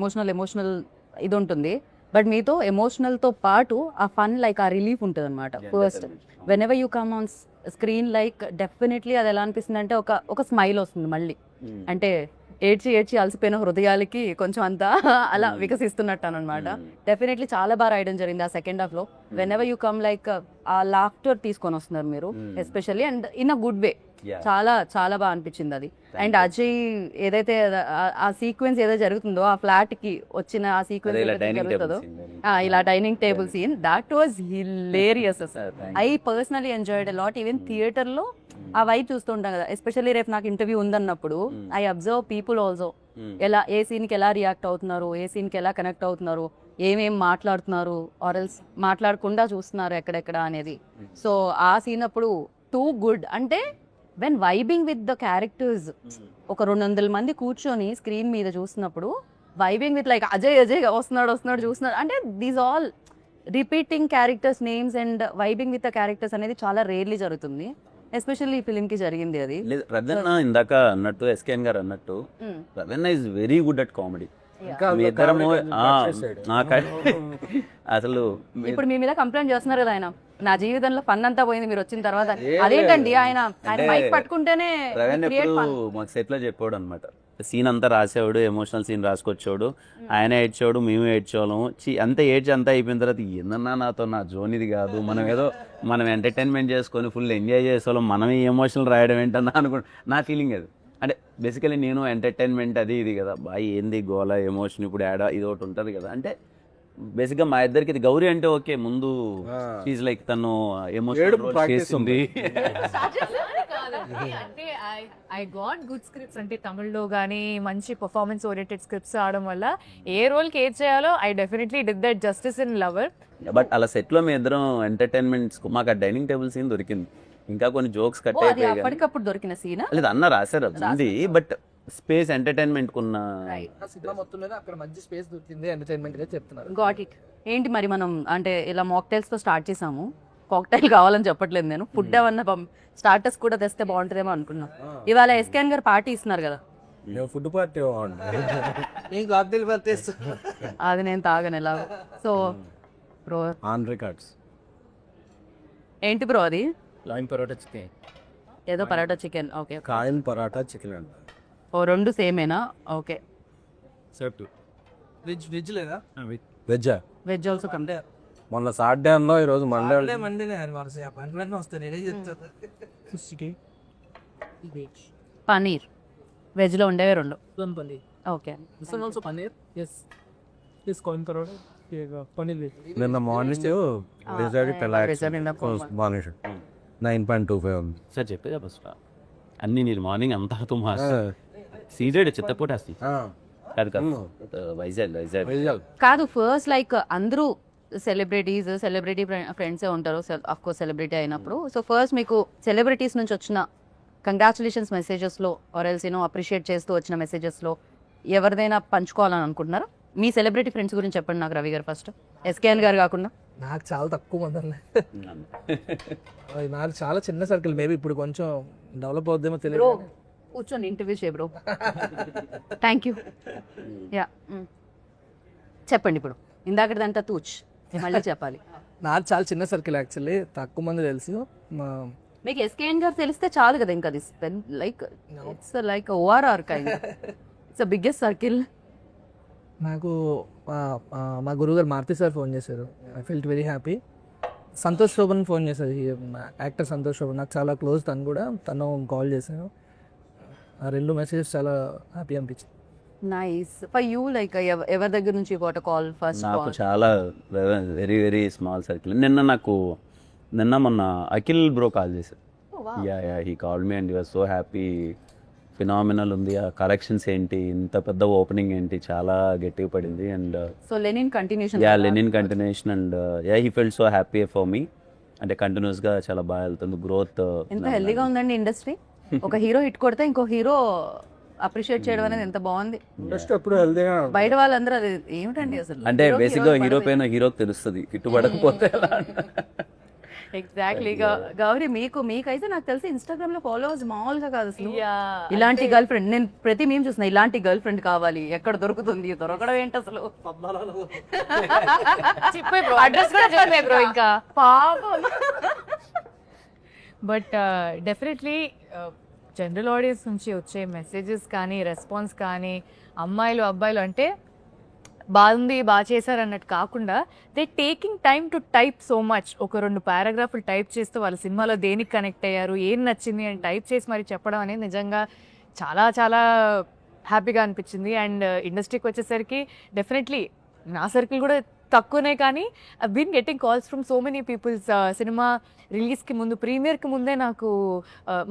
ఇది ఉంటుంది. బట్ మీతో ఎమోషనల్తో పాటు ఆ ఫన్, లైక్ ఆ రిలీఫ్ ఉంటుంది అనమాట. First when ever you come on screen, like definitely అది ఎలా అనిపిస్తుంది అంటే ఒక స్మైల్ వస్తుంది మళ్ళీ. అంటే ఏడ్చి అలసిపోయిన హృదయాలకి కొంచెం అంతా అలా వికసిస్తున్నట్టు అనమాట. డెఫినెట్లీ చాలా బాగా రాయడం జరిగింది ఆ సెకండ్ హాఫ్ లో. When ever you come, like ఆ లాఫ్టర్ తీసుకొని వస్తున్నారు మీరు especially, and in a good way. చాలా చాలా బాగా అనిపించింది అది. అండ్ అజయ్ ఏదైతే ఆ సీక్వెన్స్ ఏదో జరుగుతుందో, ఆ ఫ్లాట్ కి వచ్చిన ఆ సీక్వెన్స్ జరుగుతుందో, ఇలా dining table scene, that was hilarious. I personally enjoyed a lot. Even theatre లో ఆ వైబ్ చూస్తుంటాం కదా, ఎస్పెషల్లీ రేపు నాకు ఇంటర్వ్యూ ఉందన్నప్పుడు ఐ అబ్జర్వ్ పీపుల్ ఆల్సో, ఎలా ఏ సీన్కి ఎలా రియాక్ట్ అవుతున్నారు, ఏ సీన్కి ఎలా కనెక్ట్ అవుతున్నారు, ఏమేం మాట్లాడుతున్నారు, ఆర్ఎల్స్ మాట్లాడకుండా చూస్తున్నారు ఎక్కడెక్కడ అనేది. సో ఆ సీన్ అప్పుడు టూ గుడ్. అంటే when vibing with the characters, ఒక 200 మంది కూర్చొని స్క్రీన్ మీద చూస్తున్నప్పుడు వైబింగ్ విత్ లైక్ అజయ్ వస్తున్నాడు చూస్తున్నాడు అంటే these all repeating characters names and vibing with the characters అనేది చాలా రేర్లీ జరుగుతుంది. ఎస్పెషల్లీ ఈ ఫిలిం కి జరిగింది అది. రవీణ ఇందాక అన్నట్టు, ఎస్కేఎన్ గారు అన్నట్టు, Raveena is very good at comedy. మీ ఇద్దరము అసలు ఇప్పుడు మీ మీద కంప్లైంట్ చేస్తున్నారు కదా ఆయన, నా జీవితంలో ఫన్ అంతా పోయింది మీరు వచ్చిన తర్వాత. అదేంటండి, ఆయన మైక్ పట్టుకుంటేనే రవీణ ఎప్పుడు మాకు సెట్ లో చెప్పాడు అనమాట. సీన్ అంతా రాసేవాడు, ఎమోషనల్ సీన్ రాసుకొచ్చాడు, ఆయన ఏడ్చేవాడు, మేము ఏడ్చేవాళ్ళము. అంతా అంతా అయిపోయిన తర్వాత ఏందన్నా నాతో నా జోన్ ఇది కాదు, మనం ఎంటర్టైన్మెంట్ చేసుకొని ఫుల్ ఎంజాయ్ చేసేవాళ్ళం, మనమే ఎమోషనల్ రాయడం ఏంటన్నా అనుకుంటా. నా ఫీలింగ్ అది. అంటే బేసికలీ నేను ఎంటర్టైన్మెంట్ అది ఇది కదా బాయ్, ఏంది గోల ఎమోషన్ ఇప్పుడు యాడ్ ఇది ఒకటి ఉంటుంది కదా. అంటే బేసిక్గా మా ఇద్దరికి ఇది గౌరీ అంటే ఓకే, ముందు షీజ్ లైక్ తను ఎమోషనల్ చేస్తుంది. అంటే ఐ గాట్ గుడ్ స్క్రిప్ట్స్, అంటే తమిళ్లో కానీ మంచి పర్ఫార్మెన్స్ ఓరియంటెడ్ స్క్రిప్ట్స్ ఆడడం వల్ల ఏ రోల్కి ఏది చేయాలో I definitely did that justice in lover. But అలా సెట్లో మీ ఇద్దరం ఎంటర్టైన్మెంట్స్, మాకు ఆ డైనింగ్ టేబుల్ సీన్ దొరికింది, ఇంకా కొన్ని జోక్స్ కట్ అయిపోయాయి. అప్పటికప్పుడు దొరికిన సీన్ లేదు అన్న రాశారు అది, బట్ స్పేస్ ఎంటర్టైన్మెంట్ కున్న సినిమా మొత్తం మీద అక్కడ మంచి స్పేస్ దొరికింది ఎంటర్టైన్మెంట్ గా చెప్తున్నారు. Got it. ఏంటి మరి మనం అంటే ఇలా మాక్టైల్స్ తో స్టార్ట్ చేసాము, కాక్టైల్ కావాలని చెప్పట్లేదు నేను, ఫుడ్ ఏమన్నా స్టార్టర్స్ కూడా తెస్తే బాగుంటుందేమో అనుకున్నాం. ఇవాళ ఎస్కేఎన్ గారు పార్టీ ఇస్తున్నారు కదా, ఫుడ్ పార్టీ అది నేను తాగను ఎలా. సో బ్రో ఆన్ రికార్డ్స్ ఏంటి బ్రో అది? లైన్ పరోటా చికెన్, ఏదో parotta chicken. Okay, coin parotta chicken అంట. ఓ రెండు సేమేనా? ఓకే. వెజ్ లేదా? వెజ్జా? Veg also come. మొన్న సాటర్డే అన్నావు, ఈరోజు మండే. పనీర్ వెజ్ లో ఉండేవి రెండు. ఓకే, నిన్న మార్నింగ్ మార్నింగ్ 9.25 ఉంది సార్ చెప్పేదా బస్ అన్నీ నేను మార్నింగ్ అంతా సీజెడ్ చిత్తపోటేస్తాయి కాదు కాదు వైజాగ్ కాదు. ఫస్ట్ లైక్ అందరూ సెలబ్రిటీ ఫ్రెండ్సే ఉంటారు ఆఫ్ కోర్స్ సెలబ్రిటీ అయినప్పుడు. సో ఫస్ట్ మీకు సెలబ్రిటీస్ నుంచి వచ్చిన కంగ్రాచులేషన్స్ మెసేజెస్లో ఆర్ ఎల్స్ అప్రిషియేట్ చేస్తూ వచ్చిన మెసేజెస్లో ఎవరిదైనా పంచుకోవాలని అనుకుంటున్నారా? మీ సెలబ్రిటీ ఫ్రెండ్స్ గురించి చెప్పండి నాకు, రవి గారు ఫస్ట్. ఎస్కేఎన్ గారు కాకుండా. నాకు చాలా తక్కువ మంది ఉన్నాయి. అది నాకు చాలా చిన్న సర్కిల్, మేబీ ఇప్పుడు కొంచెం డెవలప్ అవుద్దేమో బ్రో తెలియదు. కూర్చొని ఇంటర్వ్యూ చేయ బ్రో. Thank you. యా చెప్పండి ఇప్పుడు. ఇందాకదంతా తూచ్ మళ్ళీ చెప్పాలి. నాకు చాలా చిన్న సర్కిల్ యాక్చువల్లీ, తక్కువ మంది తెలుసు. మీకు ఎస్కేఎన్ గారు తెలిస్తే చాలు కదా, ఇంకా అది like it's like ORR kind, it's biggest circle. నాకు మా గురువుగారు మారుతి సార్ ఫోన్ చేశారు. I felt very happy. Santosh Shobhan phone చేశారు, యాక్టర్ సంతోష్ శోభన్, నాకు చాలా క్లోజ్. తను కాల్ చేశాను. ఆ 2 మెసేజెస్ చాలా హ్యాపీ అనిపించింది. నైస్. ఫర్ యూ లైక్ ఎవరి దగ్గర నుంచి వాట్ కాల్ ఫస్ట్? నాకు చాలా వెరీ వెరీ స్మాల్ సర్కిల్. నిన్న మొన్న అఖిల్ బ్రో కాల్ చేశారు. Yeah he call me and you are so happy, phenomenal ఉంది, ఆ కలెక్షన్స్ ఏంటి, ఇంత పెద్ద ఓపెనింగ్ ఏంటి, చాలా గట్టిగా పడింది. And so Lenin continuation. Lenin continuation. And he felt so happy for me. అంటే కంటిన్యూస్గా చాలా బాగా వెళ్తుంది గ్రోత్. ఎంత హెల్దీగా ఉందండి ఇండస్ట్రీ. ఒక హీరో హిట్ కొడితే ఇంకో హీరో అప్రిషియేట్ చేయడం అనేది ఎంత బాగుంది. ఇండస్ట్రీ ఎప్పుడు హెల్దీగా బయట వాళ్ళందరూ అది ఏమిటండి అసలు. అంటే బేసిక్గా హీరో పైన హీరోకి తెలుస్తుంది, హిట్టుపడకపోతే ఎలా. ఎగ్జాక్ట్లీ. గౌరీ మీకైతే నాకు తెలిసి ఇన్స్టాగ్రామ్ లో ఫాలోవర్స్ మామూలుగా కాదు అసలు. Yeah. ఇలాంటి గర్ల్ ఫ్రెండ్ నేను ప్రతి మేము చూసిన, ఇలాంటి గర్ల్ ఫ్రెండ్ కావాలి, ఎక్కడ దొరుకుతుంది, దొరకడం ఏంటి అసలు. చెప్పే బ్రో, అడ్రస్ కూడా చెప్పే బ్రో ఇంకా పాపం. బట్ డెఫినెట్లీ జనరల్ ఆడియన్స్ నుంచి వచ్చే మెసేజెస్ కానీ రెస్పాన్స్ కానీ, అమ్మాయిలు అబ్బాయిలు అంటే బాగుంది బాగా చేశారు అన్నట్టు కాకుండా they taking time to type so much. ఒక 2 పారాగ్రాఫ్లు టైప్ చేస్తూ వాళ్ళ సినిమాలో దేనికి కనెక్ట్ అయ్యారు, ఏం నచ్చింది అని టైప్ చేసి మరి చెప్పడం అనేది నిజంగా చాలా చాలా హ్యాపీగా అనిపించింది. అండ్ ఇండస్ట్రీకి వచ్చేసరికి డెఫినెట్లీ నా సర్కిల్ కూడా తక్కువనే, కానీ I been getting calls from so many peoples. Cinema రిలీజ్కి ముందు, ప్రీమియర్కి ముందే నాకు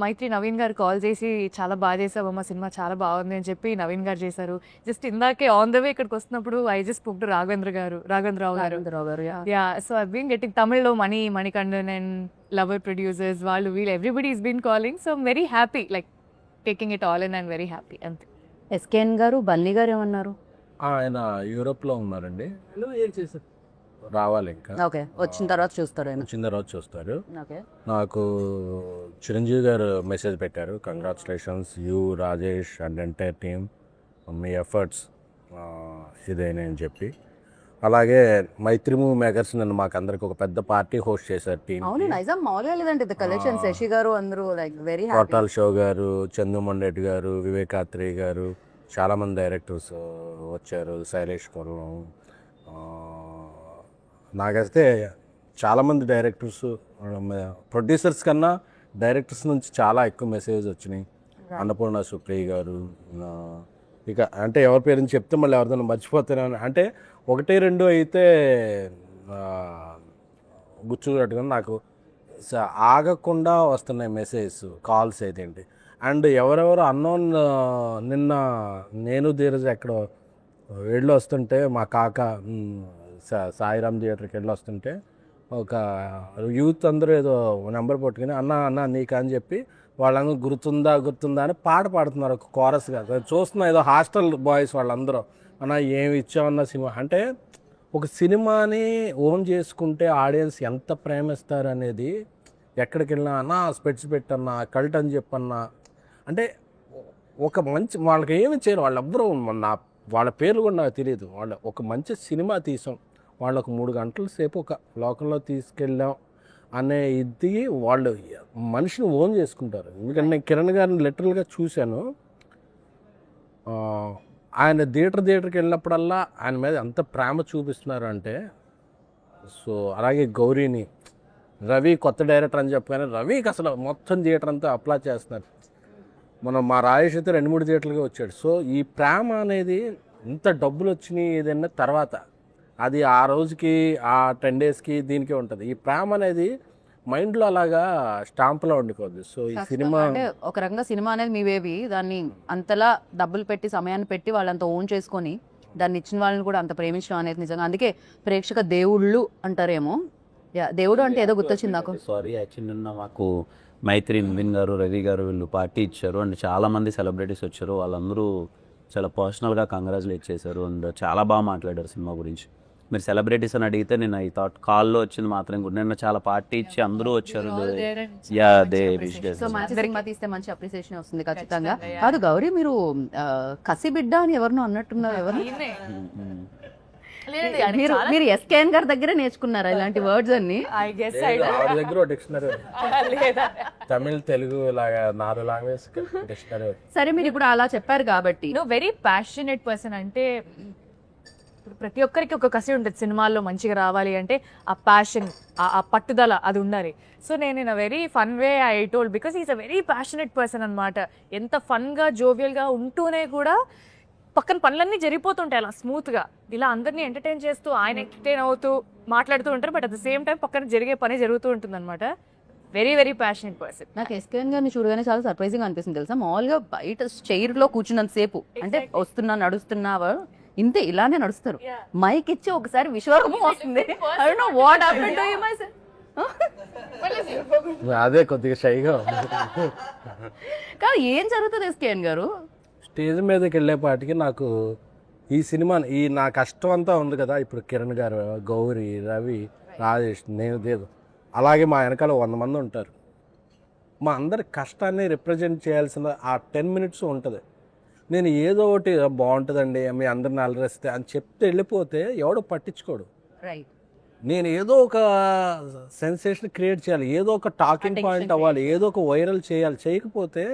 మైత్రి నవీన్ గారు కాల్ చేసి చాలా బాగా చేసావమ్మా, సినిమా చాలా బాగుంది అని చెప్పి నవీన్ గారు చేశారు. జస్ట్ ఇందాకే ఆన్ ద వే ఇక్కడికి వస్తున్నప్పుడు I just spoke to Raghavendra Rao గారు. Yeah, so I been getting తమిళ్లో మణికండన్ అండ్ లవర్ ప్రొడ్యూసర్స్, వాళ్ళు వీళ్ళు everybody is been calling. So I'm very happy, like taking it all in and very happy అంతే. SKN గారు, బన్నీ గారు ఏమన్నారు? ఆయన యూరోప్లో ఉన్నారండి, రావాలి ఇంకా. ఓకే, వచ్చిన తర్వాత చూస్తారు ఆయన. వచ్చిన తర్వాత చూస్తారు. ఓకే. నాకు చిరంజీవి గారు మెసేజ్ పెట్టారు, congratulations you Rajesh and entire team, మీ ఎఫర్ట్స్ ఇదేనే అని చెప్పి. అలాగే మైత్రి మూవీ మేకర్స్ నన్ను మాకు అందరికి ఒక పెద్ద పార్టీ హోస్ట్ చేశారు టీమ్. అవును, నైజాం మామూలుగా లేదంటే ద కలెక్షన్. శశి గారు అందరూ లైక్ వెరీ హ్యాపీ. కోటాల్ షో గారు, చందుమండెడ్డి గారు, వివేకాత్రి గారు, చాలామంది డైరెక్టర్స్ వచ్చారు, శైలేష్ కొల్లం. నాకైతే చాలామంది డైరెక్టర్స్, ప్రొడ్యూసర్స్ కన్నా డైరెక్టర్స్ నుంచి చాలా ఎక్కువ మెసేజ్ వచ్చినాయి. అన్నపూర్ణ సుప్రియ గారు, ఇక అంటే ఎవరి పేరు చెప్తే మళ్ళీ ఎవరిదైనా మర్చిపోతాను, అంటే 1-2 అయితే గుర్తుపెట్టుకుని నాకు ఆగకుండా వస్తున్నాయి మెసేజ్, కాల్స్ అయితే. అండ్ ఎవరెవరు అన్నోన్, నిన్న నేను ధీరజ్ ఎక్కడో వెళ్ళి వస్తుంటే, మా కాక సాయిరామ్ థియేటర్కి వెళ్ళి వస్తుంటే ఒక యూత్ అందరూ ఏదో నెంబర్ పట్టుకుని అన్న నీకు అని చెప్పి వాళ్ళందరూ గుర్తుందా అని పాట పాడుతున్నారు, ఒక కోరస్గా. చూస్తున్నా ఏదో హాస్టల్ బాయ్స్ వాళ్ళందరూ, అన్న ఏమి ఇచ్చామన్న సినిమా. అంటే ఒక సినిమాని ఓన్ చేసుకుంటే ఆడియన్స్ ఎంత ప్రేమిస్తారు అనేది ఎక్కడికి వెళ్ళినా, అన్న స్పెట్స్ పెట్టన్నా, కల్ట్ అని చెప్పన్నా, అంటే ఒక మంచి వాళ్ళకి ఏమి చేయరు వాళ్ళెవ్వరూ. వాళ్ళ పేర్లు కూడా నాకు తెలియదు. వాళ్ళ ఒక మంచి సినిమా తీసాం, వాళ్ళకు 3 గంటల సేపు ఒక లోకంలో తీసుకెళ్ళాం అనే ఇది వాళ్ళు మనిషిని ఓన్ చేసుకుంటారు. ఎందుకంటే నేను కిరణ్ గారిని లిటరల్గా చూశాను. ఆయన థియేటర్కి వెళ్ళినప్పుడల్లా ఆయన మీద ఎంత ప్రేమ చూపిస్తున్నారు అంటే. సో అలాగే గౌరీని, రవి కొత్త డైరెక్టర్ అని చెప్పగానే రవికి అసలు మొత్తం థియేటర్ అంతా అప్లై చేస్తున్నారు. మా రాజేష్ అయితే 2-3 థియేటర్లుగా వచ్చాడు. సో ఈ ప్రేమ అనేది ఇంత డబ్బులు వచ్చినాయి ఏదైనా తర్వాత అది ఆ రోజుకి, ఆ 10 డేస్కి దీనికే ఉంటుంది. ఈ ప్రేమ అనేది మైండ్లో అలాగా స్టాంప్లో ఉండిపోద్ది. సో ఈ సినిమా అంటే ఒక రకంగా సినిమా అనేది మీ బేబీ, దాన్ని అంతలా డబ్బులు పెట్టి సమయాన్ని పెట్టి వాళ్ళంత ఓన్ చేసుకొని దాన్ని ఇచ్చిన వాళ్ళని కూడా అంత ప్రేమించడం అనేది నిజంగా, అందుకే ప్రేక్షక దేవుళ్ళు అంటారేమో. దేవుడు అంటే ఏదో గుర్తొచ్చింది నాకు. సారీ, యాక్చువల్లీ నిన్న మాకు మైత్రి, నవీన్ గారు, రవి గారు వీళ్ళు పార్టీ ఇచ్చారు. అండ్ చాలామంది సెలబ్రిటీస్ వచ్చారు. వాళ్ళందరూ చాలా పర్సనల్గా కంగ్రాచులేట్ చేశారు అండ్ చాలా బాగా మాట్లాడారు సినిమా గురించి. మీరు సెలబ్రిటీస్ అని అడిగితే నేను ఐ థాట్ కాల్లో వచ్చింది మాత్రం కూడా నిన్న చాలా పార్టీ ఇచ్చి అందరూ వచ్చారు. యా దే విష్ సో మంచి సినిమా తీస్తే మంచి అప్రిసియేషన్ వస్తుంది ఖచ్చితంగా. కాదు గౌరీ, మీరు కసి బిడ్డ అని ఎవరినో అన్నట్టున్నారు. ఎవరు మీరు ఎస్కేఎన్ గారి దగ్గర నేర్చుకున్నారా ఇలాంటి వర్డ్స్ అన్ని? ఐ గెస్ ఆవిడ దగ్గర డిక్షనరీ తమిళ్ తెలుగు లాగా 4 లాంగ్వేజ్ డిక్షనరీ. సరే, మీరు ఇప్పుడు అలా చెప్పారు కాబట్టి వెరీ ప్యాషనేట్ పర్సన్. అంటే ఇప్పుడు ప్రతి ఒక్కరికి ఒక కసి ఉంటుంది సినిమాల్లో మంచిగా రావాలి అంటే, ఆ ప్యాషన్, ఆ పట్టుదల అది ఉండాలి. సో నేను in a very fun way I told, because is a very passionate person అనమాట. ఎంత ఫన్గా జోవియల్గా ఉంటూనే కూడా పక్కన పనులన్నీ జరిగిపోతుంటాయి అలా స్మూత్గా. ఇలా అందరినీ ఎంటర్టైన్ చేస్తూ ఆయన ఎంటర్టైన్ అవుతూ మాట్లాడుతూ ఉంటారు, but at the same time పక్కన జరిగే పని జరుగుతూ ఉంటుంది అనమాట. Very very passionate person. నాకు ఎస్కేఎన్ గారిని చూడగానే చాలా సర్ప్రైజింగ్ అనిపిస్తుంది తెలుసా. మామూలుగా బయట చైర్ లో కూర్చున్నంత సేపు అంటే వస్తున్నా నడుస్తున్నావా ఇంతే ఇలానే నడుస్తారు. మైక్ ఇచ్చి ఒకసారి విశ్వరూపం వస్తుంది. I don't know what happened to him. అదే కొద్దిగా షైగా కాదు, ఏం జరుగుతుంది ఎస్కేఎన్ గారు? స్టేజ్ మీదకి వెళ్ళేపాటికి నాకు ఈ సినిమా నా కష్టం అంతా ఉంది కదా. ఇప్పుడు కిరణ్ గారు, గౌరీ, రవి, రాజేష్, నేను దేదు, అలాగే మా వెనకాల 100 మంది ఉంటారు. మా అందరి కష్టాన్ని రిప్రజెంట్ చేయాల్సిన ఆ 10 minutes ఉంటుంది. నేను ఏదో ఒకటి బాగుంటుందండి మీ అందరిని అలరిస్తే అని చెప్తే వెళ్ళిపోతే ఎవడో పట్టించుకోడు. రైట్. నేను ఏదో ఒక సెన్సేషన్ క్రియేట్ చేయాలి, ఏదో ఒక టాకింగ్ పాయింట్ అవ్వాలి, ఏదో ఒక వైరల్ చేయాలి. చేయకపోతే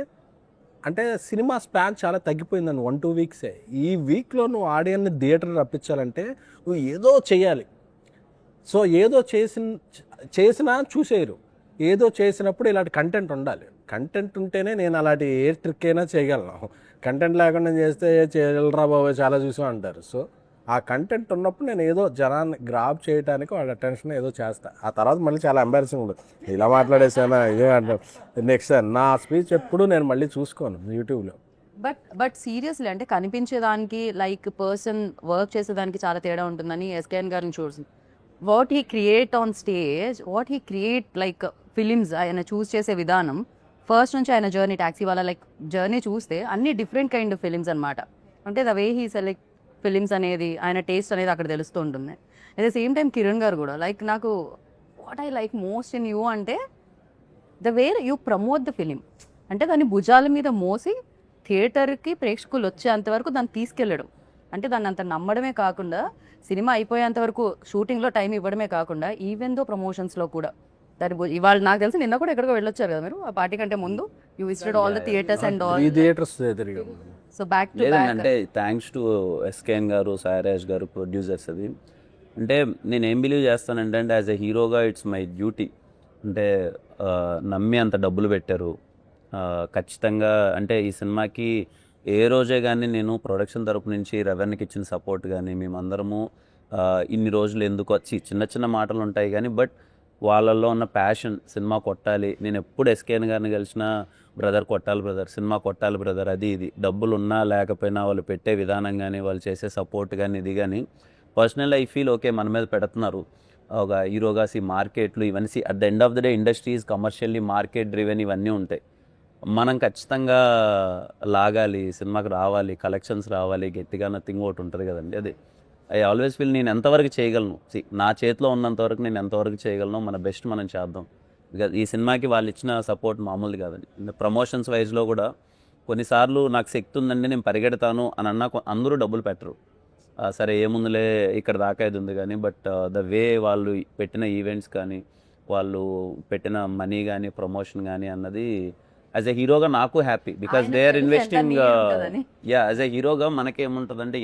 అంటే సినిమా స్పాన్ చాలా తగ్గిపోయిందండి. 1-2 వీక్సే. ఈ వీక్లో నువ్వు ఆడియన్ని థియేటర్ రప్పించాలంటే నువ్వు ఏదో చేయాలి. సో ఏదో చేసినా చూసేయరు. ఏదో చేసినప్పుడు ఇలాంటి కంటెంట్ ఉండాలి. కంటెంట్ ఉంటేనే నేను అలాంటి ఏ ట్రిక్ అయినా చేయగలను. కంటెంట్ లేకుండా చేస్తే చేయలరా బాబు చాలా చూసాం అంటారు. సో ఆ కంటెంట్ ఉన్నప్పుడు నేను ఏదో జనాన్ని గ్రాప్ చేయడానికి వాళ్ళ అటెన్షన్ ఏదో చేస్తా. ఆ తర్వాత మళ్ళీ చాలా ఎంబారసింగ్ ఉంటుంది. ఇలా మాట్లాడేసానా ఇదే నెక్స్ట్ నా స్పీచ్ ఎప్పుడు నేను మళ్ళీ చూసుకోను యూట్యూబ్లో. బట్ సీరియస్లీ అంటే కనిపించేదానికి లైక్ పర్సన్ వర్క్ చేసేదానికి చాలా తేడా ఉంటుందని ఎస్కేఎన్ గారిని చూస్తుంది. What he create on stage, what he create like films, ఆయన చూస్ చేసే విధానం ఫస్ట్ నుంచి ఆయన జర్నీ, ట్యాక్సీ వాళ్ళ లైక్ జర్నీ చూస్తే అన్ని డిఫరెంట్ కైండ్ ఆఫ్ ఫిలిమ్స్ అనమాట. అంటే the way he select films అనేది, ఆయన టేస్ట్ అనేది అక్కడ తెలుస్తూ ఉంటుంది. At the same time Kiran garu కూడా లైక్ నాకు what I like most in you అంటే the way you promote the film. అంటే దాన్ని భుజాల మీద మోసి థియేటర్కి ప్రేక్షకులు వచ్చేంతవరకు దాన్ని తీసుకెళ్ళడం. అంటే దాన్ని అంత నమ్మడమే కాకుండా సినిమా అయిపోయేంత వరకు షూటింగ్లో టైం ఇవ్వడమే కాకుండా ఈవెన్ దో ప్రమోషన్స్లో కూడా దాని ఇవాళ నాకు తెలిసి నిన్న కూడా ఎక్కడికో వెళ్ళొచ్చారు కదా మీరు ఆ పార్టీ కంటే ముందు. You visited all the theatres and all. ఈ థియేటర్స్ తిరిగి సో బ్యాక్ టు లేదండి, అంటే థ్యాంక్స్ టు ఎస్కేఎన్ గారు, సాయిరాజ్ గారు, ప్రొడ్యూసర్స్. అది అంటే నేను ఏం బిలీవ్ చేస్తానంటే యాజ్ ఎ హీరోగా ఇట్స్ మై డ్యూటీ. అంటే నమ్మి అంత డబ్బులు పెట్టారు ఖచ్చితంగా. అంటే ఈ సినిమాకి ఏ రోజే కానీ నేను ప్రొడక్షన్ తరపు నుంచి రెవెన్యూకి ఇచ్చిన సపోర్ట్ కానీ, మేమందరము ఇన్ని రోజులు ఎందుకు వచ్చి చిన్న చిన్న మాటలు ఉంటాయి కానీ బట్ వాళ్ళల్లో ఉన్న ప్యాషన్ సినిమా కొట్టాలి. నేను ఎప్పుడు ఎస్కేఎన్ గారిని కలిసిన బ్రదర్ కొట్టాలి బ్రదర్, సినిమా కొట్టాలి బ్రదర్, అది ఇది డబ్బులు ఉన్నా లేకపోయినా వాళ్ళు పెట్టే విధానం కానీ వాళ్ళు చేసే సపోర్ట్ కానీ ఇది కానీ పర్సనల్ ఐ ఫీల్ ఓకే మన మీద పెడుతున్నారు ఒక హీరోగా. మార్కెట్లు ఇవన్నీ at the end of the day industries commercially market driven ఇవన్నీ ఉంటాయి. మనం ఖచ్చితంగా లాగాలి, సినిమాకి రావాలి, కలెక్షన్స్ రావాలి, గట్టిగా నథింగ్ ఒకటి ఉంటుంది కదండి. అది ఐ ఆల్వేస్ ఫీల్ నేను ఎంతవరకు చేయగలను, నా చేతిలో ఉన్నంతవరకు నేను ఎంతవరకు చేయగలను, మన బెస్ట్ మనం చేద్దాం. బికాజ్ ఈ సినిమాకి వాళ్ళు ఇచ్చిన సపోర్ట్ మామూలుది కాదండి. ప్రమోషన్స్ వైజ్లో కూడా కొన్నిసార్లు నాకు శక్తి ఉందండి నేను పరిగెడతాను అని అన్నా అందరూ డబ్బులు పెట్టరు. సరే ఏముందులే ఇక్కడ దాకా ఇది ఉంది కానీ బట్ ద వే వాళ్ళు పెట్టిన ఈవెంట్స్ కానీ వాళ్ళు పెట్టిన మనీ కానీ ప్రమోషన్ కానీ అన్నది యాజ్ ఎ హీరోగా నాకు happy. Because they are investing. Yeah as a హీరోగా మనకేముంటుందంటే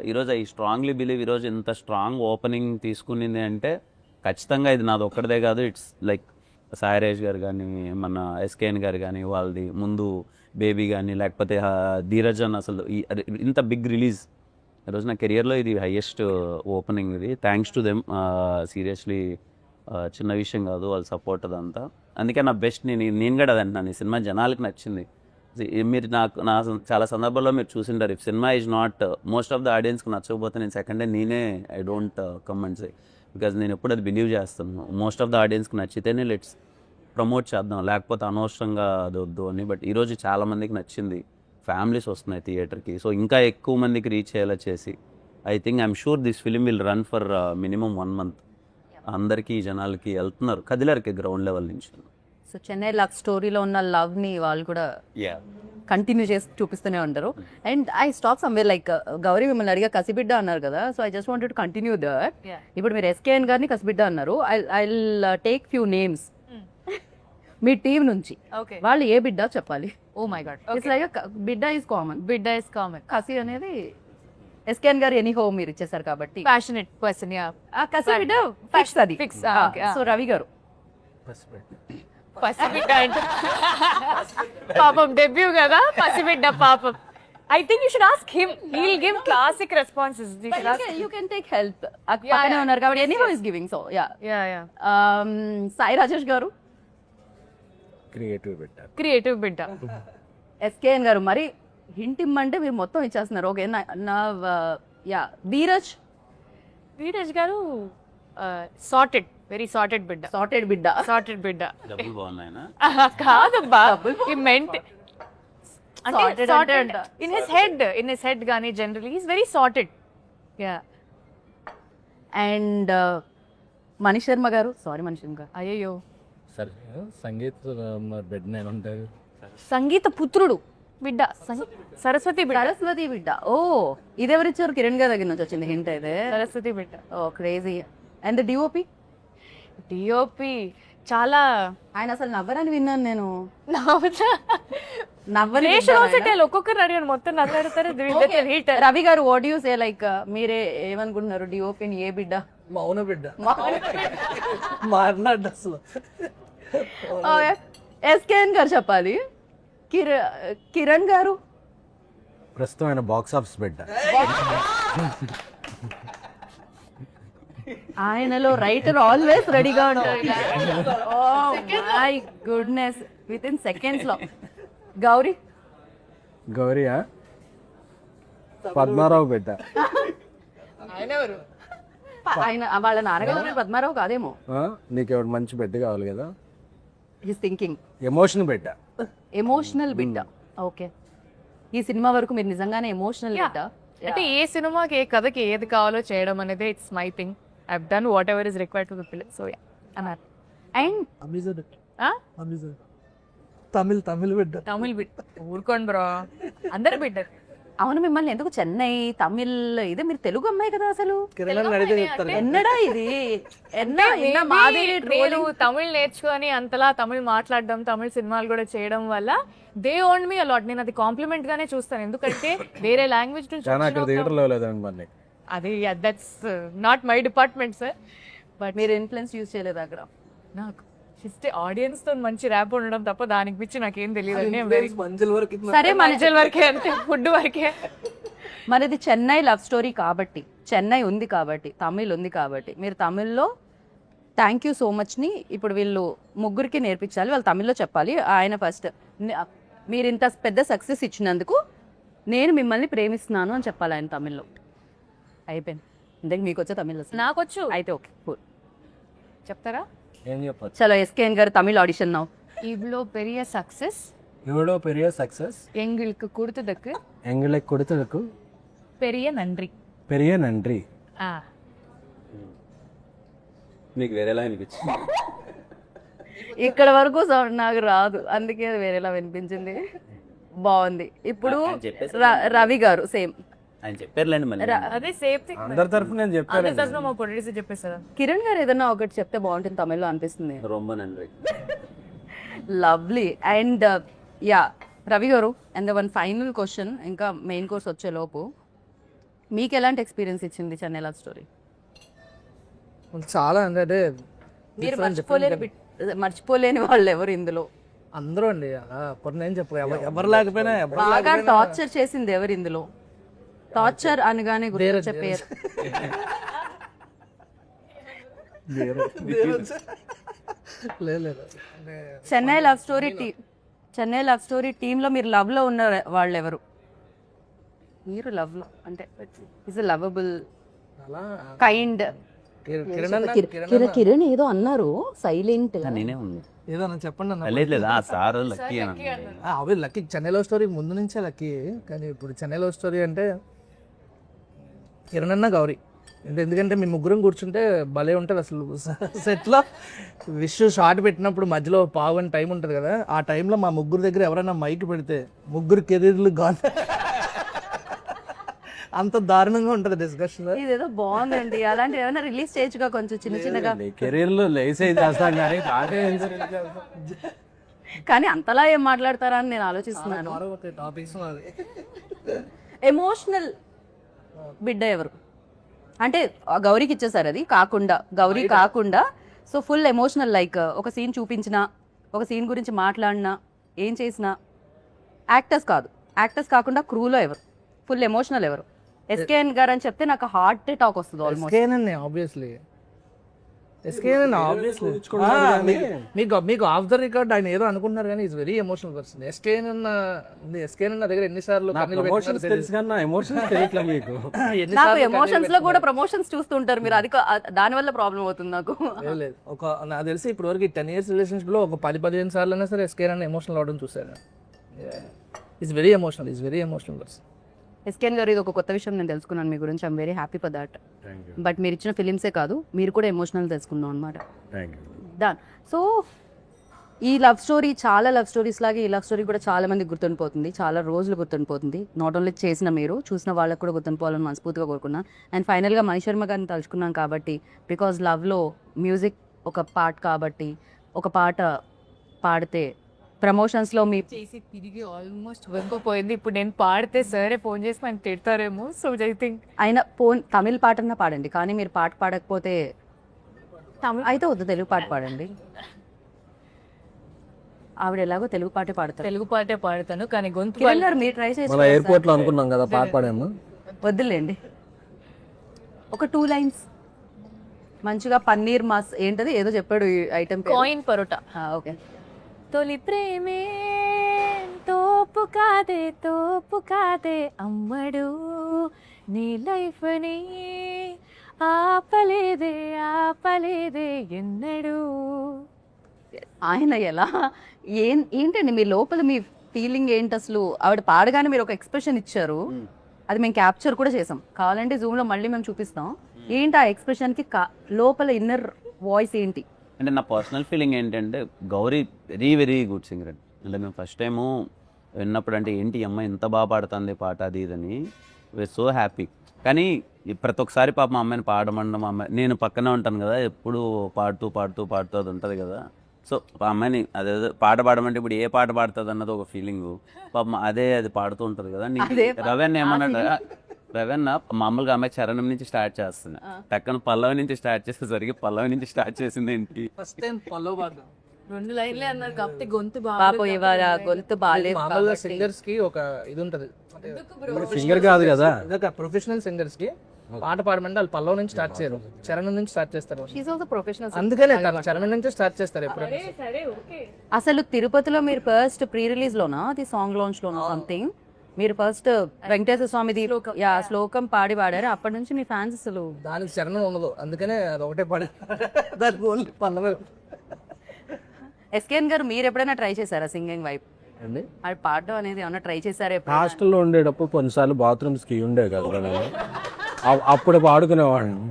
ఈరోజు ఐ స్ట్రాంగ్లీ బిలీవ్ ఈరోజు ఇంత స్ట్రాంగ్ ఓపెనింగ్ తీసుకునింది అంటే ఖచ్చితంగా ఇది నాది ఒక్కడిదే కాదు. ఇట్స్ లైక్ సాయిరాజ్ గారు కానీ మన ఎస్కేఎన్ గారు కానీ వాళ్ళది ముందు బేబీ కానీ లేకపోతే ధీరజన్ అసలు ఇంత బిగ్ రిలీజ్ ఈరోజు నా కెరియర్లో ఇది హైయెస్ట్ ఓపెనింగ్. ఇది థ్యాంక్స్ టు దెమ్. సీరియస్లీ చిన్న విషయం కాదు వాళ్ళ సపోర్ట్ అదంతా. అందుకే నా బెస్ట్ నేను కూడా అదంటున్నాను. ఈ సినిమా జనాలకి నచ్చింది. మీరు నా చాలా సందర్భాల్లో మీరు చూసింటారు if cinema is not most of the ఆడియన్స్కి నచ్చకపోతే నేను సెకండ్ డే నేనే I don't comment say. Because నేను ఎప్పుడు అది బిలీవ్ చేస్తాను మోస్ట్ ఆఫ్ ద ఆడియన్స్కి నచ్చితేనే లెట్స్ ప్రమోట్ చేద్దాం, లేకపోతే అనవసరంగా అది వద్దు అని. బట్ ఈరోజు చాలామందికి నచ్చింది. ఫ్యామిలీస్ వస్తున్నాయి థియేటర్కి. సో ఇంకా ఎక్కువ మందికి రీచ్ అయ్యేలా చేసి I'm sure this film will run for minimum 1 month. అందరికీ జనాలకి వెళ్తున్నారు, కదిలారికి గ్రౌండ్ లెవెల్ నుంచి. సో చెన్నై లవ్ స్టోరీలో ఉన్న లవ్ని వాళ్ళు కూడా కంటిన్యూ చేసి చూపిస్తూనే ఉంటారు. And I stop somewhere like Gauri మిమ్మల్ని అడిగా కసిబిడ్డ అన్నారు కదా, so I just wanted to continue that. ఇప్పుడు మీరు ఎస్కేఎన్ గారిని కసిబిడ్డ అన్నారు. I take few names me team నుంచి. ఓకే, వాళ్ళు ఏ బిడ్డ చెప్పాలి. Oh my God, it's like బిడ్డ ఈజ్ కామన్, బిడ్డ ఇస్ కామన్. కసి అనేది ఎస్కేఎన్ గారు ఎనీ హోమ్ మీరు ఇచ్చేసారు కాబట్టి ప్యాషనెట్ పర్సన్, యా. ఆ కసి బిడ్డ ఫిక్స్ అది. Fix, okay, సో రవి గారు పసిబిడ్డ అంటే పాపం డెబ్యూ కదా, పసిబిడ్డ పాపం. I think you should ask him, he will give classic responses. You can take help, పక్కనే ఉన్నారు కాబట్టి any home is giving. So yeah, yeah. Sai Rajesh గారు క్రియేటివ్ బిడ్డ. ఎస్కేఎన్ గారు మరి హింట్ ఇమ్మంటే మీరు మొత్తం ఇచ్చేస్తున్నారు. ఓకే నా యా ధీరజ్ గారు సార్టెడ్, వెరీ సార్టెడ్ బిడ్డ. సార్టెడ్ బిడ్డ. సార్టెడ్ బిడ్డ డబ్బులు బాగున్నాయన. కాదబ్బా, ఈ మెంట్ అంటే Sorted సార్టెడ్ అంటే ఇన్ హిస్ హెడ్ గానీ generally is very sorted. Yeah. And Manish Sharma గారు, సారీ మనీష్ శర్మ గారు, అయ్యో, సరే సంగీత్ బెడ్ నేను ఉంటారు. సంగీత పుత్రుడు బిడ్డ, సరస్వతి బిడ్డ. సరస్వతి బిడ్డ. ఓ ఇది ఎవరిచ్చారు? కిరణ్ గారి దగ్గర నుంచి వచ్చింది హింట్ అయితే. సరస్వతి బిడ్డ. ఓ క్రేజీ. అండ్ డిఓపి డిఓపి చాలా ఆయన అసలు నవ్వరని విన్నాను నేను. నవ్వుతా. నవ్వని ఒక్కొక్కరు అడిగాను, మొత్తం నవ్వాడుతారు. హీట్. రవి గారు వాట్ యూ సే, లైక్ మీరే ఏమనుకుంటున్నారు డిఓపిని ఏ బిడ్డ? మౌన బిడ్డ మాట్లాడు అసలు. ఎస్కేఎన్ గారు చెప్పాలి. కిరణ్ గారు ప్రస్తుతం ఆయన బాక్స్ ఆఫీస్ బిడ్డ. ఆయనలో రైటర్ ఆల్వేస్ రెడీగా ఉంటారు. Oh my goodness, within seconds లో. గౌరియా పద్మారావు బిడ్డ. ఆయన వాళ్ళ నాన్నగారు పద్మారావు కాదేమో. నీకెవడు మంచి బిడ్డ కావాలి కదా. హిస్ థింకింగ్ ఎమోషన్ బిడ్డ. ఎమోషనల్ బిడ్డ. ఓకే, ఈ సినిమా వరకు మీరు నిజంగానే ఎమోషనల్ బిడ్డ. అంటే ఏ సినిమాకి ఏ కథకి ఏది కావాలో చేయడం అనేది it's my thing. I have done what ever is required to the film. So yeah, అన్నారు. అండ్ తమిళ్ బిడ్డ. తమిళ్ బిడ్డ. ఊరుకోండి బ్రో, అందరు బిడ్డ. అవును, మిమ్మల్ని ఎందుకు చెన్నై తమిళ్, ఇదే మీరు తెలుగు అమ్మాయి కదా అసలు. కిరణ్ అడిగితే చెప్తారు. ఎన్నడా ఇది నేను తమిళ్ నేర్చుకొని అంతలా తమిళ్ మాట్లాడడం, తమిళ్ సినిమాలు కూడా చేయడం వల్ల దే ఓన్ మీ అలాట్. నేను అది కాంప్లిమెంట్ గానే చూస్తాను, ఎందుకంటే వేరే లాంగ్వేజ్ నుంచి థియేటర్లో లేదండి మరి. అది that's not my department sir. But మీరు ఇన్ఫ్లుయెన్స్ యూజ్ చేయలేదు అక్కడ. నాకు జస్ట్ ఆడియన్స్ తో మంచి ర్యాప్ ఉండడం తప్ప దానికి పిచ్చి నాకేం తెలియదు. సరే మనిషిల వరకే, అంతే, ఫుడ్ వరకే. మరి ఇది చెన్నై లవ్ స్టోరీ కాబట్టి, చెన్నై ఉంది కాబట్టి, తమిళ్ ఉంది కాబట్టి, మీరు తమిళ్లో థ్యాంక్ యూ సో మచ్ని ఇప్పుడు వీళ్ళు ముగ్గురికి నేర్పించాలి. వాళ్ళు తమిళ్లో చెప్పాలి. ఆయన ఫస్ట్ మీరు ఇంత పెద్ద సక్సెస్ ఇచ్చినందుకు నేను మిమ్మల్ని ప్రేమిస్తున్నాను అని చెప్పాలి ఆయన తమిళ్లో. అయిపోయింది. ఇంతకు మీకు వచ్చే తమిళ్ నాకొచ్చు. అయితే ఓకే, కూల్. చెప్తారా? ఏం చెప్పచ్చు. చలో ఎస్కేఎన్ గారు తమిళ్ ఆడిషన్ నౌ. இவ்வளோ பெரிய சக்சஸ் இவ்வளோ பெரிய சக்ஸஸ் எங்களுக்கு கொடுத்ததுக்கு எங்களுக்கு கொடுத்ததுக்கு பெரிய நன்றி. பெரிய நன்றி. మీకు వేరేలా అనిపించింది? ఇక్కడ వరకు నాకు రాదు, అందుకే అది వేరేలా వినిపించింది. బాగుంది. ఇప్పుడు రవి గారు సేమ్ ఆయన చెప్పారులేండి మళ్ళీ. అదే సేమ్ థింగ్. అందరి తరఫు నేను చెప్పాను. అందరి తరఫున మా ప్రొడ్యూసర్ చెప్పేసారా? కిరణ్ గారు ఏదన్నా ఒకటి చెప్తే బాగుంటుంది తమిళ్లో అనిపిస్తుంది. రొమ్మ నండ్రి. లవ్లీ. అండ్ యా రవి గారు, అండ్ వన్ ఫైనల్ క్వశ్చన్, ఇంకా మెయిన్ కోర్స్ వచ్చే లోపు మీకు ఎలాంటి ఎక్స్పీరియన్స్ ఇచ్చింది చెన్నై లవ్ స్టోరీ? చాలా అంటే మీరు మర్చిపోలేని వాళ్ళు ఎవరు ఇందులో? అందరూ అండి. కొన్ని ఏం చెప్పు, ఎవరు లేకపోయినా బాగా టార్చర్ చేసింది ఎవరు ఇందులో? టార్చర్ అనగానే గుర్తొచ్చే పేరు. లేదు. చెన్నై లవ్ స్టోరీ టీంలో మీరు లవ్ లో ఉన్న వాళ్ళు ఎవరు? మీరు లవ్ లో అంటే ఇస్ లవబుల్, కైండ్ కిరణ్ అన్న కిరణ్ అన్న కిరణ్ ఏదో అన్నారు సైలెంట్ నేనే ఉంది ఏదో అన్న చెప్పండి అన్న. లేదు లేదు ఆ సార్ లక్కీ అని అవి లక్కీ చెన్నై లవ్ స్టోరీ ముందు నుంచే లక్కీ, కానీ ఇప్పుడు చెన్నై లవ్ స్టోరీ అంటే కిరణ్ అన్న గౌరీ ఎందుకంటే మీ ముగ్గురం కూర్చుంటే భలే ఉంటుంది అసలు. సెట్లో విష్ షార్ట్ పెట్టినప్పుడు మధ్యలో పావు అని టైం ఉంటుంది కదా, ఆ టైంలో మా ముగ్గురు దగ్గర ఎవరైనా మైక్ పెడితే ముగ్గురు కెరీర్లు గాన్ అంత దారుణంగా ఉంటుంది డిస్కషన్. ఇదేదో బాగుందండి. అలాంటి ఏమైనా రిలీజ్ చేయొచ్చుగా కొంచెం చిన్న చిన్నగా. కెరీర్లో లేసే చేస్తాం కానీ పాటే కానీ అంతలా ఏం మాట్లాడతారా అని నేను ఆలోచిస్తున్నాను. టాపిక్స్ ఎమోషనల్ బిడ్డ ఎవరు అంటే గౌరీకి ఇచ్చేసారు, అది కాకుండా గౌరీ కాకుండా సో ఫుల్ ఎమోషనల్ లైక్ ఒక సీన్ చూపించినా ఒక సీన్ గురించి మాట్లాడినా ఏం చేసినా యాక్టర్స్ కాదు, యాక్టర్స్ కాకుండా క్రూలో ఎవరు ఫుల్ ఎమోషనల్ ఎవరు? ఎస్కేఎన్ గారు అని చెప్తే నాకు హార్ట్ టాక్ వస్తుంది ఆల్మోస్ట్. ఆబ్వియస్లీ మీకు ఆఫ్ ద రికార్డ్ ఆయన ఏదో అనుకుంటున్నారు కానీ is very emotional person. SKN అన్న దగ్గర ఎన్నిసార్లు నాకు ఎమోషన్స్ లో కూడా ప్రమోషన్స్ చూస్తుంటారు మీరు, అది దాని వల్ల ప్రాబ్లం అవుతుంది నాకు. లేదు ఒక నాకు తెలిసి ఇప్పుడు వరకు 10 years రిలేషన్షిప్ లో ఒక 10-15 సార్లు అయినా సరే ఎస్కేఎన్ అన్న ఎమోషనల్ అవడం చూసాను. Is very emotional person. SKN గారు ఇది ఒక కొత్త విషయం నేను తెలుసుకున్నాను మీ గురించి. I'm very happy for that. But మీరు ఇచ్చిన ఫిలిమ్సే కాదు మీరు కూడా ఎమోషనల్ తెలుసుకున్నాం అనమాట. దాన్ సో ఈ లవ్ స్టోరీ చాలా లవ్ స్టోరీస్ లాగే ఈ లవ్ స్టోరీ కూడా చాలా మందికి గుర్తుండిపోతుంది, చాలా రోజులు గుర్తుండిపోతుంది. నాట్ ఓన్లీ చేసిన మీరు చూసిన వాళ్ళకు కూడా గుర్తుండిపోవాలని మనస్ఫూర్తిగా కోరుకున్నాను. అండ్ ఫైనల్గా మణిశర్మ గారిని తలుచుకున్నాం కాబట్టి బికాజ్ లవ్లో మ్యూజిక్ ఒక పార్ట్ కాబట్టి ఒక పాట పాడితే ప్రమోషన్స్లో మీ చేసి తిరిగి ఆల్మోస్ట్ వెంకపోయింది. ఇప్పుడు నేను పాడితే సరే ఫోన్ చేసి మనం తిడతారేమో. సో ఐ థింక్ ఆయన తమిళ పాటన్నా పాడండి, కానీ మీరు పాట పాడకపోతే అయితే వద్దు తెలుగు పాట పాడండి. ఆవిడ ఎలాగో తెలుగు పాటే పాడతారు. తెలుగు పాటే పాడతాను కానీ గొంతు కిరణ్ గారు మీరు ట్రై చేసి ఎయిర్పోర్ట్ లో అనుకున్నాం కదా పాట పాడాము. వద్దులేండి, ఒక 2 lines మంచిగా. పన్నీర్ మాస్ ఏంటది ఏదో చెప్పాడు ఐటమ్ కాయిన్ పరోటా. ఓకే. తొలి ప్రేమే తోపు కాదే అమ్మడు నీ లైఫ్ ని ఆపలేదే ఎన్నడు. ఆయన ఎలా ఏంటండి మీ లోపల మీ ఫీలింగ్ ఏంటి అసలు? ఆవిడ పాడగానే మీరు ఒక ఎక్స్ప్రెషన్ ఇచ్చారు, అది మేము క్యాప్చర్ కూడా చేసాం. కావాలంటే జూమ్లో మళ్ళీ మేము చూపిస్తాం. ఏంటి ఆ ఎక్స్ప్రెషన్కి లోపల ఇన్నర్ వాయిస్ ఏంటి? అంటే నా పర్సనల్ ఫీలింగ్ ఏంటంటే గౌరీ వెరీ గుడ్ సింగర్. అంటే మేము ఫస్ట్ టైము విన్నప్పుడు అంటే ఏంటి అమ్మ ఎంత బాగా పాడుతుంది పాట అది ఇదని వీఆర్ సో హ్యాపీ. కానీ ప్రతి ఒక్కసారి పాప మా అమ్మాయిని పాడమండం, మా అమ్మాయి నేను పక్కనే ఉంటాను కదా ఎప్పుడు పాడుతూ అది ఉంటుంది కదా. సో ఆ అమ్మాయిని అదే పాట పాడమంటే ఇప్పుడు ఏ పాట పాడుతుంది అన్నది ఒక ఫీలింగ్. పాప అది పాడుతూ ఉంటుంది కదా. రవెన్ ఏమన్నాడు, రవెన్న మామూలుగా అమ్మాయి చరణం నుంచి స్టార్ట్ చేస్తున్నా, టక్కన పల్లవి నుంచి స్టార్ట్ చేసేసరికి పల్లవి నుంచి స్టార్ట్ చేసింది ఏంటి ఫస్ట్ టైం పల్లవ్ పాడదాం 2 లైన్లే అన్నారు కాబట్టి గొంతు పాపం ఇవాళ గొంతు బాగాలేదు. మామూలుగా సింగర్స్ కి ఒక ఇది ఉంటది, సింగర్ కాదు కదా, ప్రొఫెషనల్ సింగర్స్ కి పాట పాడమంటే వాళ్ళు పల్లవ్ నుంచి స్టార్ట్ చేయరు, చరణం నుంచి స్టార్ట్ చేస్తారు. She's also professional. అందుకనే చరణం నుంచి స్టార్ట్ చేస్తారు ఎప్పుడైనా. అసలు తిరుపతిలో మీరు ఫస్ట్ ప్రీ రిలీజ్ లోనా అది సాంగ్ లాంచ్ లోనా సంథింగ్ మీరు ఫస్ట్ వెంకటేశ్వర స్వామిది శ్లోకం పాడారు. అప్పటి నుంచి మీ ఫ్యాన్స్ అసలు దానికి చరణం ఉండదు, అందుకనే అది ఒకటే పాడి దానికి ఓన్లీ పల్లవి. ఎస్కేఎన్ గారు మీరు ఎప్పుడైనా ట్రై చేశారా సింగింగ్ వైపు? అది పాడడం అనేది ఏమన్నా ట్రై చేశారా? హాస్టల్లో ఉండేటప్పుడు కొన్నిసార్లు బాత్రూమ్స్కి ఉండే కదా నేను, అప్పుడు పాడుకునేవాడిని.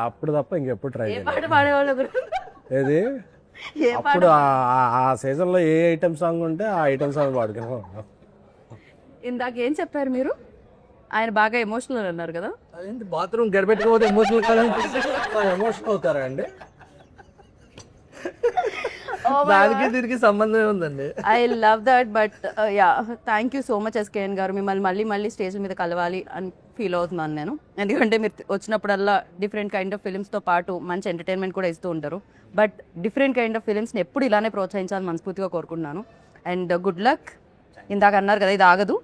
అప్పుడు తప్ప ఇంకెప్పుడు ట్రై చేయలేదు. పాట పాడేవాళ్ళు ఏది అప్పుడు ఆ సీజన్లో ఏ ఐటమ్ సాంగ్ ఉంటే ఆ ఐటమ్ సాంగ్ పాడుకునేవాడు. ఇందాక ఏం చెప్పారు మీరు? ఆయన బాగా ఎమోషనల్ అన్నారు కదా. అదేంటి బాత్రూమ్ గడపెట్టుకోపోతే ఎమోషనల్ కాదండి, ఎమోషనల్ అవుతారా అండి? దానికి దీనికి సంబంధం ఉందండి. I love that. But yeah thank you so much SKN గారు. మిమ్మల్ని మళ్ళీ స్టేజ్ మీద కలవాలి అని ఫీల్ అవుతున్నాను నేను, ఎందుకంటే మీరు వచ్చినప్పుడల్లా డిఫరెంట్ కైండ్ ఆఫ్ ఫిలిమ్స్తో పాటు మంచి ఎంటర్టైన్మెంట్ కూడా ఇస్తూ ఉంటారు. బట్ డిఫరెంట్ కైండ్ ఆఫ్ ఫిలిమ్స్ని ఎప్పుడు ఇలానే ప్రోత్సహించాలని మనస్ఫూర్తిగా కోరుకుంటున్నాను. And good luck. ఇందాక అన్నారు కదా ఇది ఆగదు,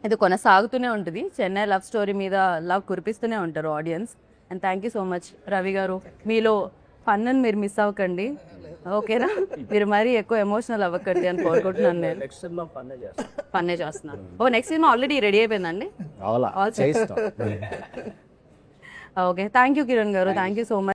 ఇది కొనసాగుతూనే ఉంటుంది. చెన్నై లవ్ స్టోరీ మీద లవ్ కురిపిస్తూనే ఉంటారు audience. And thank you so much Ravi గారు. మీలో ఫన్ అని మీరు మిస్ అవ్వకండి, ఓకేనా? మీరు మరీ ఎక్కువ ఎమోషనల్ అవ్వకండి అని కోరుకుంటున్నాను. నేను ఫన్నే చేస్తున్నాను. నెక్స్ట్ సినిమా ఆల్రెడీ రెడీ అయిపోయిందండి. ఓకే, థ్యాంక్ యూ కిరణ్ గారు, థ్యాంక్ యూ సో మచ్.